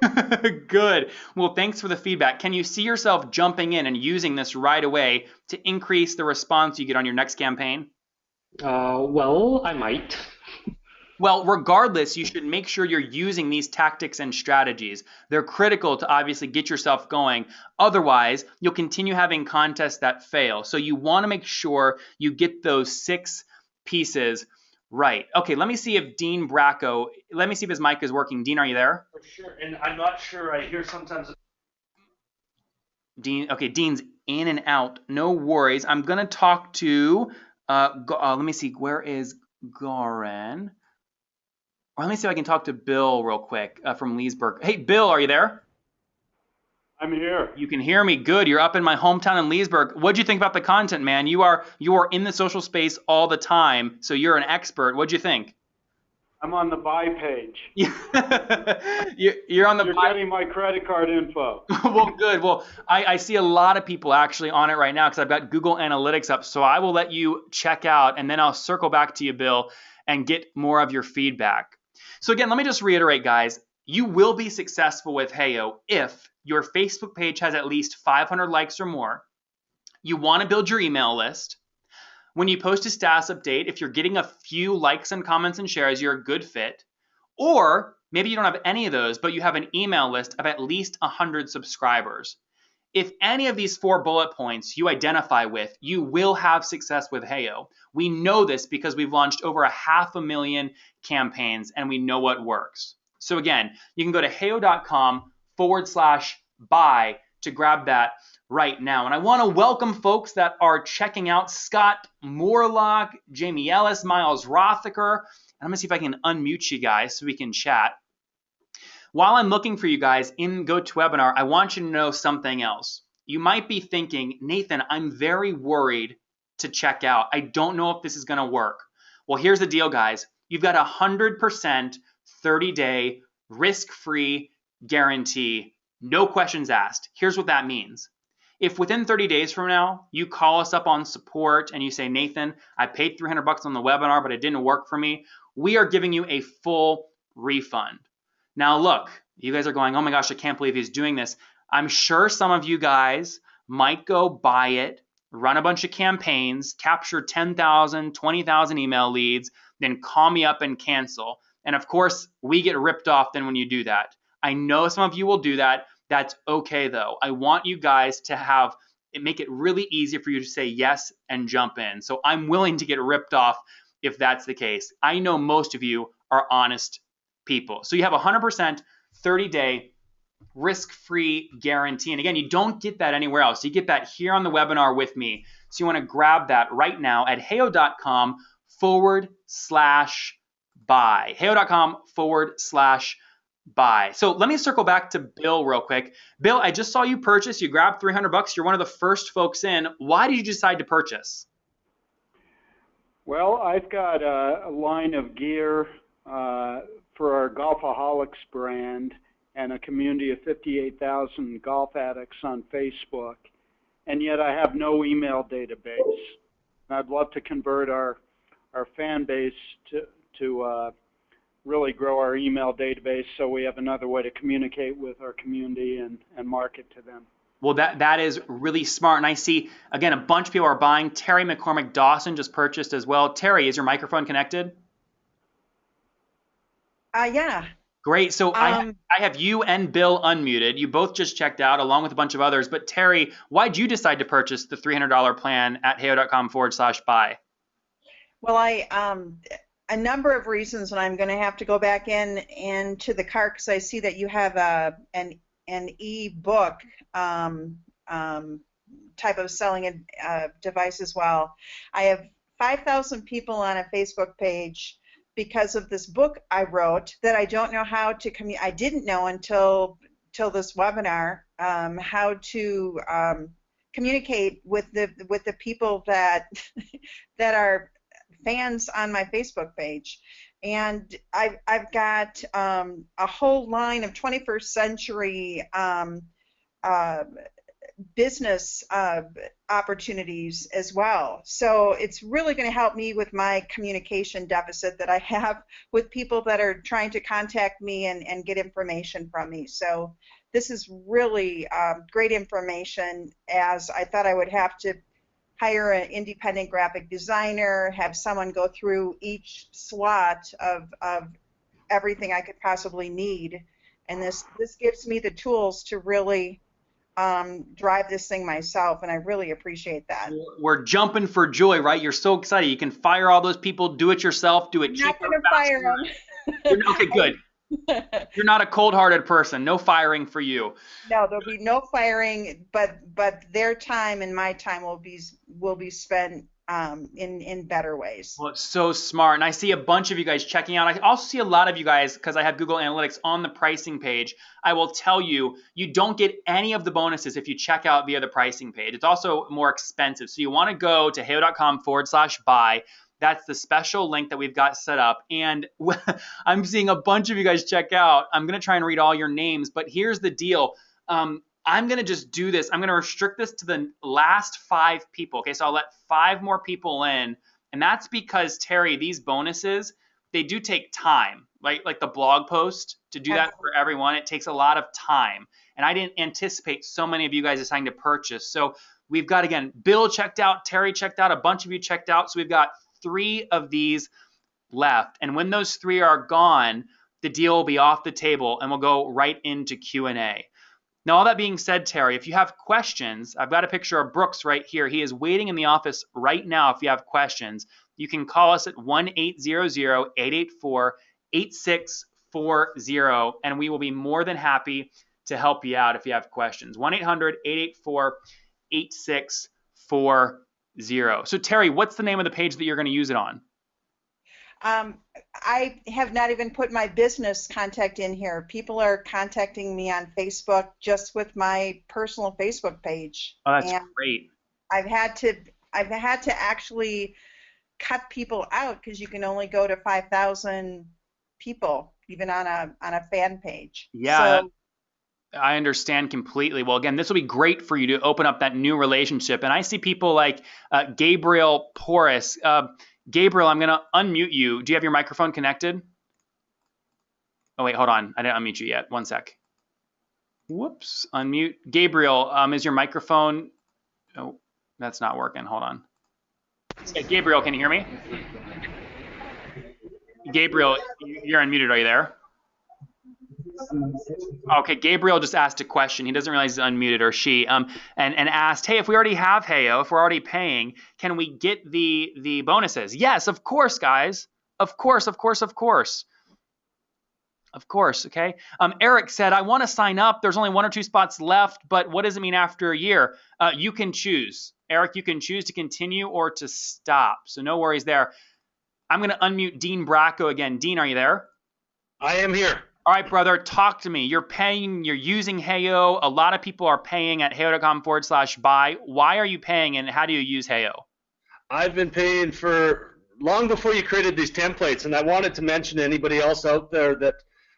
Good. Well, thanks for the feedback. Can you see yourself jumping in and using this right away to increase the response you get on your next campaign? Well, I might. Well, regardless, you should make sure you're using these tactics and strategies. They're critical to obviously get yourself going. Otherwise, you'll continue having contests that fail. So you want to make sure you get those 6 pieces right. Okay, let me see if Dean Bracco, let me see if his mic is working. Dean, are you there? For sure, and I'm not sure. I hear sometimes. Dean, okay, Dean's in and out. No worries. I'm going to talk to, let me see, where is Goran? Or let me see if I can talk to Bill real quick from Leesburg. Hey, Bill, are you there? I'm here. You can hear me. Good. You're up in my hometown in Leesburg. What'd you think about the content, man? You are in the social space all the time, so you're an expert. What'd you think? I'm on the buy page. You're on the You're buy. getting my credit card info. Well, good. Well, I see a lot of people actually on it right now because I've got Google Analytics up. So I will let you check out, and then I'll circle back to you, Bill, and get more of your feedback. So again, let me just reiterate, guys. You will be successful with Heyo if your Facebook page has at least 500 likes or more. You want to build your email list. When you post a status update, if you're getting a few likes and comments and shares, you're a good fit. Or maybe you don't have any of those, but you have an email list of at least 100 subscribers. If any of these 4 bullet points you identify with, you will have success with Heyo. We know this because we've launched over 500,000 campaigns and we know what works. So again, you can go to heyo.com/buy to grab that right now. And I want to welcome folks that are checking out: Scott Morlock, Jamie Ellis, Miles Rothaker. And I'm going to see if I can unmute you guys so we can chat. While I'm looking for you guys in GoToWebinar, I want you to know something else. You might be thinking, Nathan, I'm very worried to check out. I don't know if this is going to work. Well, here's the deal, guys. You've got 100% 30-day risk-free guarantee no questions asked. Here's what that means. If within 30 days from now, you call us up on support and you say, Nathan, I paid $300 on the webinar, but it didn't work for me, we are giving you a full refund. Now look, you guys are going, oh my gosh, I can't believe he's doing this. I'm sure some of you guys might go buy it, run a bunch of campaigns, capture 10,000, 20,000 email leads, then call me up and cancel. And of course, we get ripped off then when you do that. I know some of you will do that. That's okay though. I want you guys to make it really easy for you to say yes and jump in. So I'm willing to get ripped off if that's the case. I know most of you are honest people. So you have 100% 30-day risk-free guarantee. And again, you don't get that anywhere else. You get that here on the webinar with me. So you want to grab that right now at heyo.com/buy. heyo.com/buy. So let me circle back to Bill real quick. Bill, I just saw you purchase. You grabbed $300. You're one of the first folks in. Why did you decide to purchase? Well, I've got a line of gear for our Golfaholics brand and a community of 58,000 golf addicts on Facebook, and yet I have no email database. And I'd love to convert our fan base to really grow our email database so we have another way to communicate with our community and market to them. Well, that is really smart. And I see, again, a bunch of people are buying. Terry McCormick Dawson just purchased as well. Terry, is your microphone connected? Yeah. Great. So I have you and Bill unmuted. You both just checked out along with a bunch of others. But Terry, why'd you decide to purchase the $300 plan at heyo.com/buy? Well, a number of reasons, and I'm going to have to go back into the cart because I see that you have an e-book type of selling device as well. I have 5,000 people on a Facebook page because of this book I wrote that I don't know how to I didn't know until this webinar how to communicate with the people that are fans on my Facebook page. And I've got a whole line of 21st century business opportunities as well. So it's really going to help me with my communication deficit that I have with people that are trying to contact me and get information from me. So this is really great information, as I thought I would have to hire an independent graphic designer, have someone go through each slot of everything I could possibly need. And this gives me the tools to really drive this thing myself, and I really appreciate that. We're jumping for joy, right? You're so excited. You can fire all those people, do it yourself, do it cheaper. I'm not going to fire them. Okay, good. You're not a cold-hearted person. No firing for you. No, there'll be no firing, but their time and my time will be spent in better ways. Well, it's so smart. And I see a bunch of you guys checking out. I also see a lot of you guys, because I have Google Analytics on the pricing page. I will tell you, you don't get any of the bonuses if you check out via the pricing page. It's also more expensive. So you want to go to heyo.com/buy. That's the special link that we've got set up. And I'm seeing a bunch of you guys check out. I'm going to try and read all your names, but here's the deal. I'm going to just do this. I'm going to restrict this to the last 5 people. Okay, so I'll let 5 more people in. And that's because, Terry, these bonuses, they do take time. Like the blog post, to do that for everyone, it takes a lot of time. And I didn't anticipate so many of you guys deciding to purchase. So we've got, again, Bill checked out, Terry checked out, a bunch of you checked out. So we've got 3 of these left. And when those 3 are gone, the deal will be off the table and we'll go right into Q&A. Now, all that being said, Terry, if you have questions, I've got a picture of Brooks right here. He is waiting in the office right now. If you have questions, you can call us at 1-800-884-8640, and we will be more than happy to help you out if you have questions. 1-800-884-8640. So, Terry, what's the name of the page that you're going to use it on? I have not even put my business contact in here. People are contacting me on Facebook just with my personal Facebook page. Oh, that's great. I've had to actually cut people out because you can only go to 5,000 people even on a fan page. Yeah. So, I understand completely. Well, again, this will be great for you to open up that new relationship. And I see people like Gabriel Porras. Gabriel, I'm going to unmute you. Do you have your microphone connected? Oh, wait, hold on. I didn't unmute you yet. One sec. Whoops. Unmute. Gabriel, is your microphone? Oh, that's not working. Hold on. Hey, Gabriel, can you hear me? Gabriel, you're unmuted. Are you there? Okay, Gabriel just asked a question. He doesn't realize he's unmuted, or she, and asked, hey, if we already have Heyo, if we're already paying, can we get the bonuses? Yes, of course, guys. Of course, of course, of course. Of course, okay. Eric said, I want to sign up. There's only 1 or 2 spots left, but what does it mean after a year? You can choose. Eric, you can choose to continue or to stop. So no worries there. I'm going to unmute Dean Bracco again. Dean, are you there? I am here. All right, brother, talk to me. You're paying, you're using Heyo. A lot of people are paying at heyo.com/buy. Why are you paying, and how do you use Heyo? I've been paying for long before you created these templates, and I wanted to mention to anybody else out there that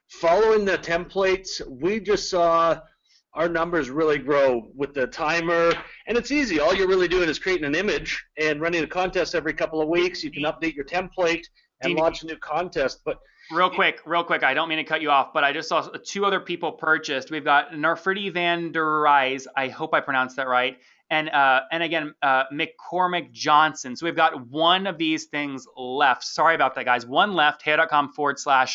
following the templates, we just saw our numbers really grow with the timer, and it's easy. All you're really doing is creating an image and running a contest every couple of weeks. You can update your template and launch a new contest. But real quick, I don't mean to cut you off, but I just saw 2 other people purchased. We've got Narfridi van der Rijs, I hope I pronounced that right, and again, McCormick Johnson. So we've got 1 of these things left. Sorry about that, guys. 1 left, heyo.com/buy.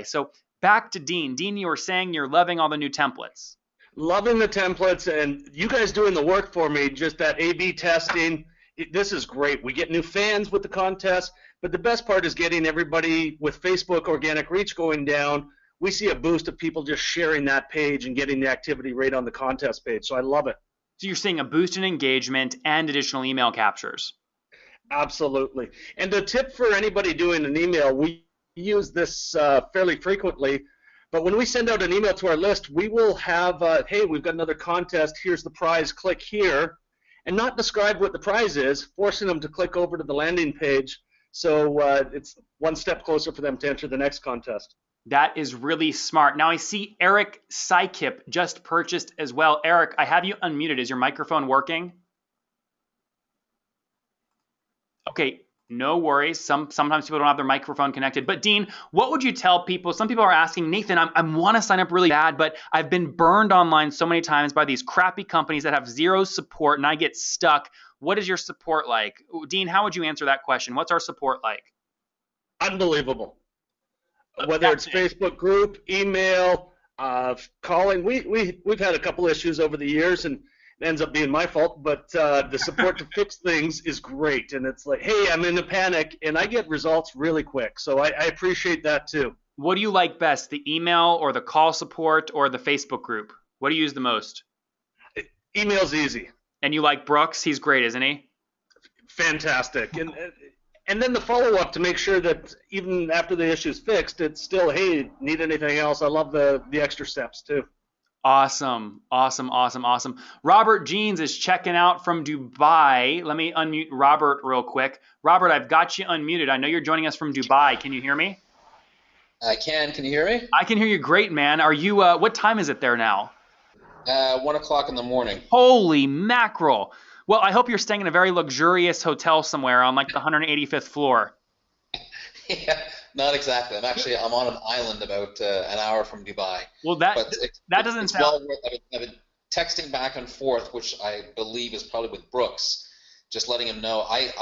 So back to Dean. Dean, you were saying you're loving all the new templates. Loving the templates, and you guys doing the work for me, just that A/B testing. This is great. We get new fans with the contest, but the best part is getting everybody with Facebook organic reach going down. We see a boost of people just sharing that page and getting the activity rate on the contest page, so I love it. So you're seeing a boost in engagement and additional email captures. Absolutely. And the tip for anybody doing an email, we use this fairly frequently, but when we send out an email to our list, we will have, hey, we've got another contest, here's the prize, click here, and not describe what the prize is, forcing them to click over to the landing page, so it's 1 step closer for them to enter the next contest. That is really smart. Now I see Eric Sykip just purchased as well. Eric, I have you unmuted. Is your microphone working? Okay, no worries. Sometimes people don't have their microphone connected. But Dean, what would you tell people? Some people are asking, Nathan, I want to sign up really bad, but I've been burned online so many times by these crappy companies that have 0 support, and I get stuck. What is your support like? Dean, how would you answer that question? What's our support like? Unbelievable. Whether it's Facebook group, email, calling, we've had a couple issues over the years, and it ends up being my fault, but the support to fix things is great, and it's like, hey, I'm in a panic, and I get results really quick, so I appreciate that too. What do you like best, the email or the call support or the Facebook group? What do you use the most? Email's easy. And you like Brooks? He's great, isn't he? Fantastic. And then the follow-up to make sure that even after the issue's fixed, it's still, hey, need anything else? I love the extra steps too. Awesome, awesome, awesome, awesome. Robert Jeans is checking out from Dubai. Let me unmute Robert real quick. Robert, I've got you unmuted. I know you're joining us from Dubai. Can you hear me? I can. Can you hear me? I can hear you great, man. Are you, what time is it there now? 1 o'clock in the morning. Holy mackerel. Well, I hope you're staying in a very luxurious hotel somewhere on like the 185th floor. Yeah, not exactly. I'm on an island about an hour from Dubai. Well, that doesn't sound. Well worth, I've been texting back and forth, which I believe is probably with Brooks, just letting him know. I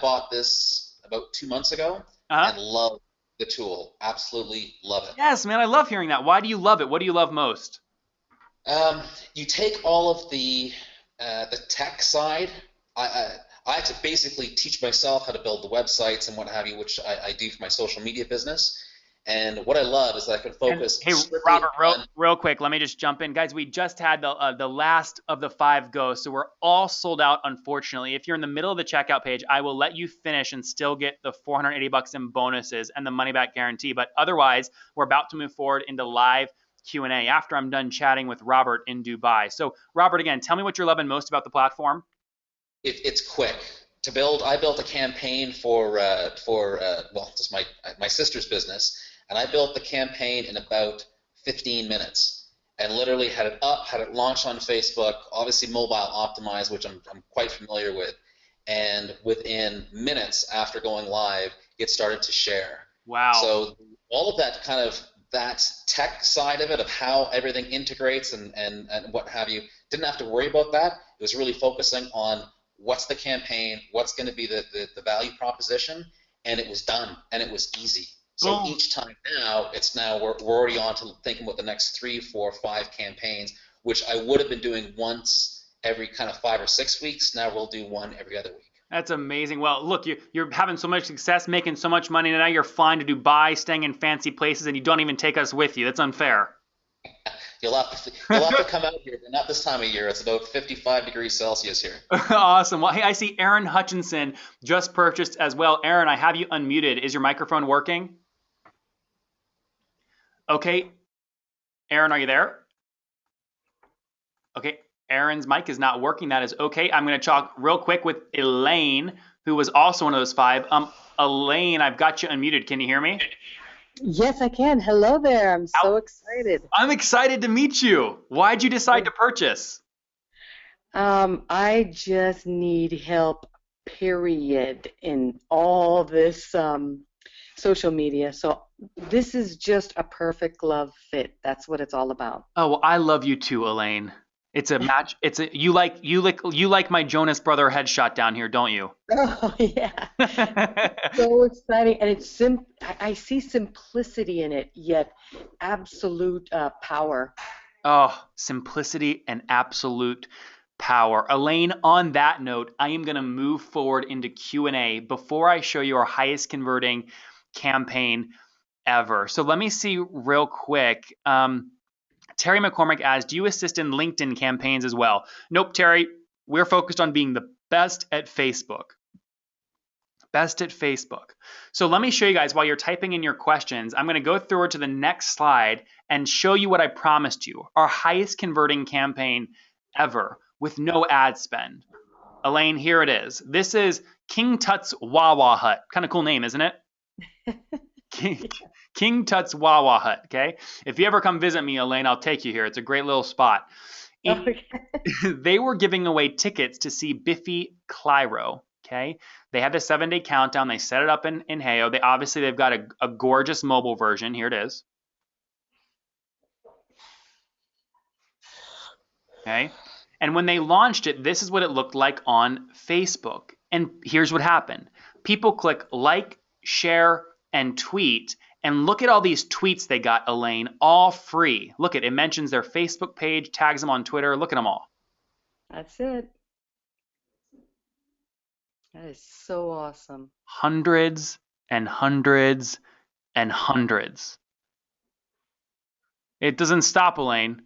bought this about 2 months ago and love the tool. Absolutely love it. Yes, man, I love hearing that. Why do you love it? What do you love most? You take all of the tech side. I had to basically teach myself how to build the websites and what have you, which I do for my social media business. And what I love is that I can focus. Hey, Robert, real quick, let me just jump in. Guys, we just had the last of the 5 go, so we're all sold out, unfortunately. If you're in the middle of the checkout page, I will let you finish and still get the $480 in bonuses and the money back guarantee. But otherwise, we're about to move forward into live Q&A after I'm done chatting with Robert in Dubai. So, Robert, again, tell me what you're loving most about the platform. It's quick to build. I built a campaign for well, it's my sister's business, and I built the campaign in about 15 minutes, and literally had it up, had it launched on Facebook, obviously mobile optimized, which I'm quite familiar with, and within minutes after going live, it started to share. Wow. So all of that kind of that tech side of it, of how everything integrates and what have you, didn't have to worry about that. It was really focusing on what's the campaign, what's going to be the value proposition, and it was done, and it was easy. So each time now, we're already on to thinking about the next 3, 4, 5 campaigns, which I would have been doing once every kind of 5 or 6 weeks. Now we'll do one every other week. That's amazing. Well, look, you're having so much success, making so much money, and now you're flying to Dubai, staying in fancy places, and you don't even take us with you. That's unfair. You'll have to come out here, but not this time of year. It's about 55 degrees Celsius here. Awesome. Well, hey, I see Aaron Hutchinson just purchased as well. Aaron, I have you unmuted. Is your microphone working? Okay. Aaron, are you there? Okay. Aaron's mic is not working. That is okay. I'm going to talk real quick with Elaine, who was also one of those 5. Elaine, I've got you unmuted. Can you hear me? Yes, I can. Hello there. I'm so excited. I'm excited to meet you. Why'd you decide to purchase? I just need help, period, in all this social media. So this is just a perfect glove fit. That's what it's all about. Oh, well, I love you too, Elaine. It's a match. You like my Jonas Brother headshot down here, don't you? Oh yeah. So exciting, and it's I see simplicity in it, yet absolute power. Oh, simplicity and absolute power. Elaine, on that note, I am going to move forward into Q&A before I show you our highest converting campaign ever. So let me see real quick. Terry McCormick asks, do you assist in LinkedIn campaigns as well? Nope, Terry. We're focused on being the best at Facebook. Best at Facebook. So let me show you guys, while you're typing in your questions, I'm going to go through to the next slide and show you what I promised you. Our highest converting campaign ever with no ad spend. Elaine, here it is. This is King Tut's Wawa Hut. Kind of cool name, isn't it? King Tut's Wawa Hut, okay? If you ever come visit me, Elaine, I'll take you here. It's a great little spot. Okay. They were giving away tickets to see Biffy Clyro, okay? They had the 7-day countdown. They set it up in Heyo. They've got a gorgeous mobile version. Here it is. Okay? And when they launched it, this is what it looked like on Facebook. And here's what happened. People click like, share, and tweet. And look at all these tweets they got, Elaine, all free. Look at it. It mentions their Facebook page, tags them on Twitter. Look at them all. That's it. That is so awesome. Hundreds and hundreds and hundreds. It doesn't stop, Elaine.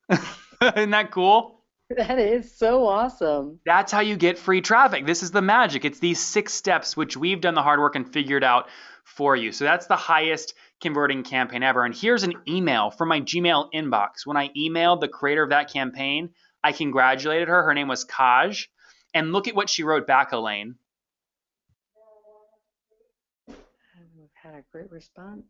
Isn't that cool? That is so awesome. That's how you get free traffic. This is the magic. It's these 6 steps which we've done the hard work and figured out for you. So that's the highest converting campaign ever. And here's an email from my Gmail inbox. When I emailed the creator of that campaign, I congratulated her. Her name was Kaj. And look at what she wrote back, Elaine. We've had a great response.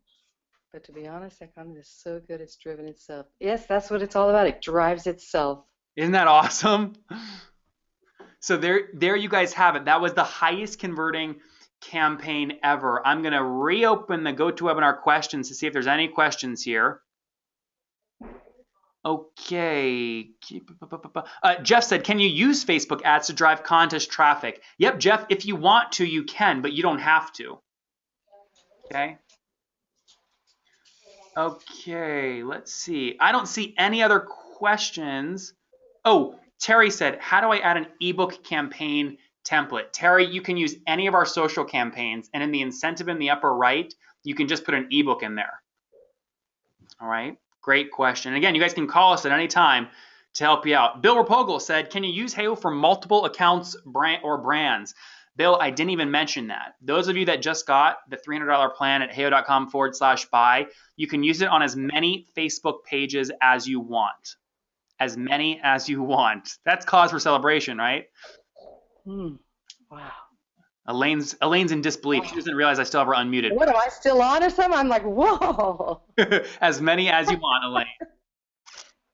But to be honest, that content is so good it's driven itself. Yes, that's what it's all about. It drives itself. Isn't that awesome? So there you guys have it. That was the highest converting campaign ever. I'm going to reopen the GoToWebinar questions to see if there's any questions here. Okay. Jeff said, can you use Facebook ads to drive contest traffic? Yep, Jeff, if you want to, you can, but you don't have to. Okay. Okay, let's see. I don't see any other questions. Oh, Terry said, how do I add an ebook campaign template? Terry, you can use any of our social campaigns, and in the incentive in the upper right, you can just put an ebook in there. All right, great question. And again, you guys can call us at any time to help you out. Bill Rapogel said, can you use Heyo for multiple accounts or brands? Bill, I didn't even mention that. Those of you that just got the $300 plan at heyo.com/buy, you can use it on as many Facebook pages as you want. As many as you want. That's cause for celebration, right? Wow. Elaine's in disbelief. She doesn't realize I still have her unmuted. What, am I still on or something? I'm like, whoa. As many as you want, Elaine.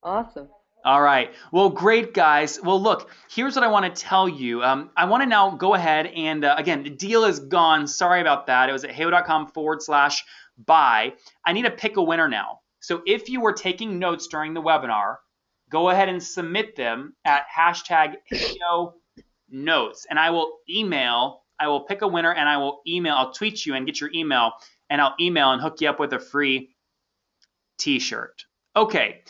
Awesome. All right. Well, great, guys. Well, look, here's what I want to tell you. I want to now go ahead and, again, the deal is gone. Sorry about that. It was at heyo.com/buy. I need to pick a winner now. So if you were taking notes during the webinar, go ahead and submit them at #heyo notes. And I will pick a winner, and I'll tweet you and get your email, and I'll email and hook you up with a free t-shirt. Okay.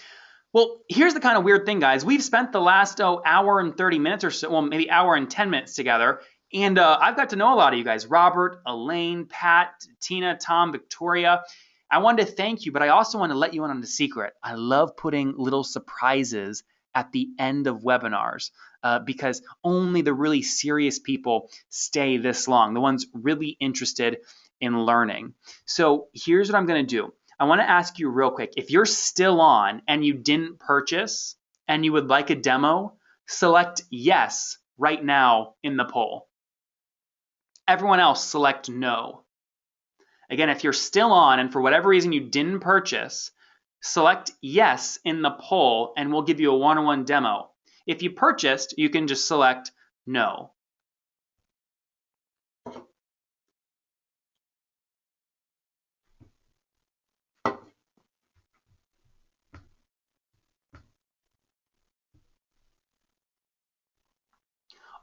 Well, here's the kind of weird thing, guys. We've spent the last hour and 30 minutes or so, well, maybe hour and 10 minutes together, and I've got to know a lot of you guys. Robert, Elaine, Pat, Tina, Tom, Victoria. I wanted to thank you, but I also want to let you in on the secret. I love putting little surprises at the end of webinars because only the really serious people stay this long, the ones really interested in learning. So here's what I'm going to do. I want to ask you real quick, if you're still on and you didn't purchase and you would like a demo, select yes right now in the poll. Everyone else select no. Again, if you're still on and for whatever reason you didn't purchase, select yes in the poll and we'll give you a one-on-one demo. If you purchased, you can just select no.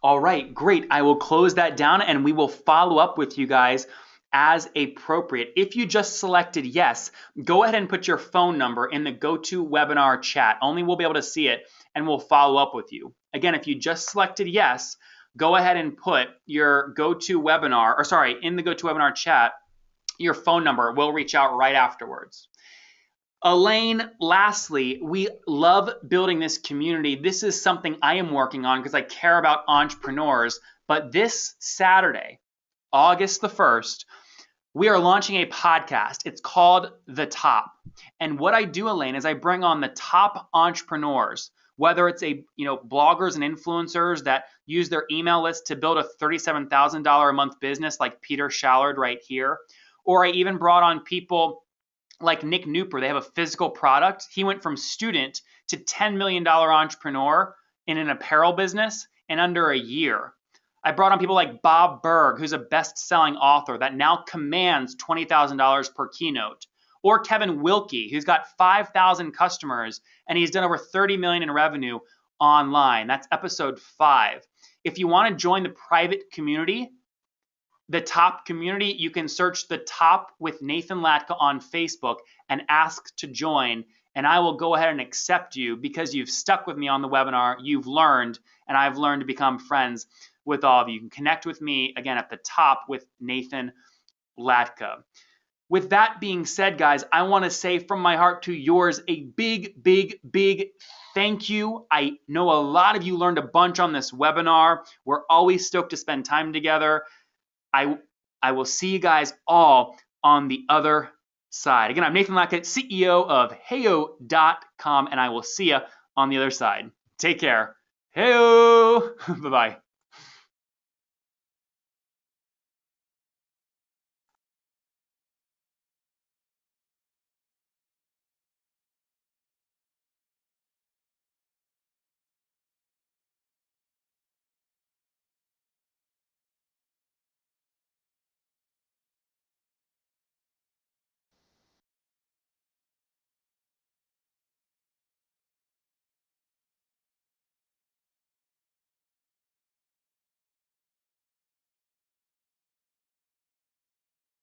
All right, great. I will close that down and we will follow up with you guys as appropriate. If you just selected yes, go ahead and put your phone number in the GoToWebinar chat. Only we'll be able to see it and we'll follow up with you. Again, if you just selected yes, go ahead and put your in the GoToWebinar chat, your phone number. We'll reach out right afterwards. Elaine, lastly, we love building this community. This is something I am working on because I care about entrepreneurs. But this Saturday, August the 1st, we are launching a podcast. It's called The Top. And what I do, Elaine, is I bring on the top entrepreneurs, whether it's bloggers and influencers that use their email list to build a $37,000 a month business like Peter Shallard right here, or I even brought on people like Nick Nooper. They have a physical product. He went from student to $10 million entrepreneur in an apparel business in under a year. I brought on people like Bob Berg, who's a best-selling author that now commands $20,000 per keynote. Or Kevin Wilkie, who's got 5,000 customers and he's done over 30 million in revenue online. That's episode 5. If you want to join the private community, the top community, you can search The Top with Nathan Latka on Facebook and ask to join, and I will go ahead and accept you because you've stuck with me on the webinar, you've learned, and I've learned to become friends with all of you. You can connect with me, again, at The Top with Nathan Latka. With that being said, guys, I want to say from my heart to yours a big, big, big thank you. I know a lot of you learned a bunch on this webinar. We're always stoked to spend time together. I will see you guys all on the other side. Again, I'm Nathan Latka, CEO of heyo.com, and I will see you on the other side. Take care. Heyo! Bye-bye.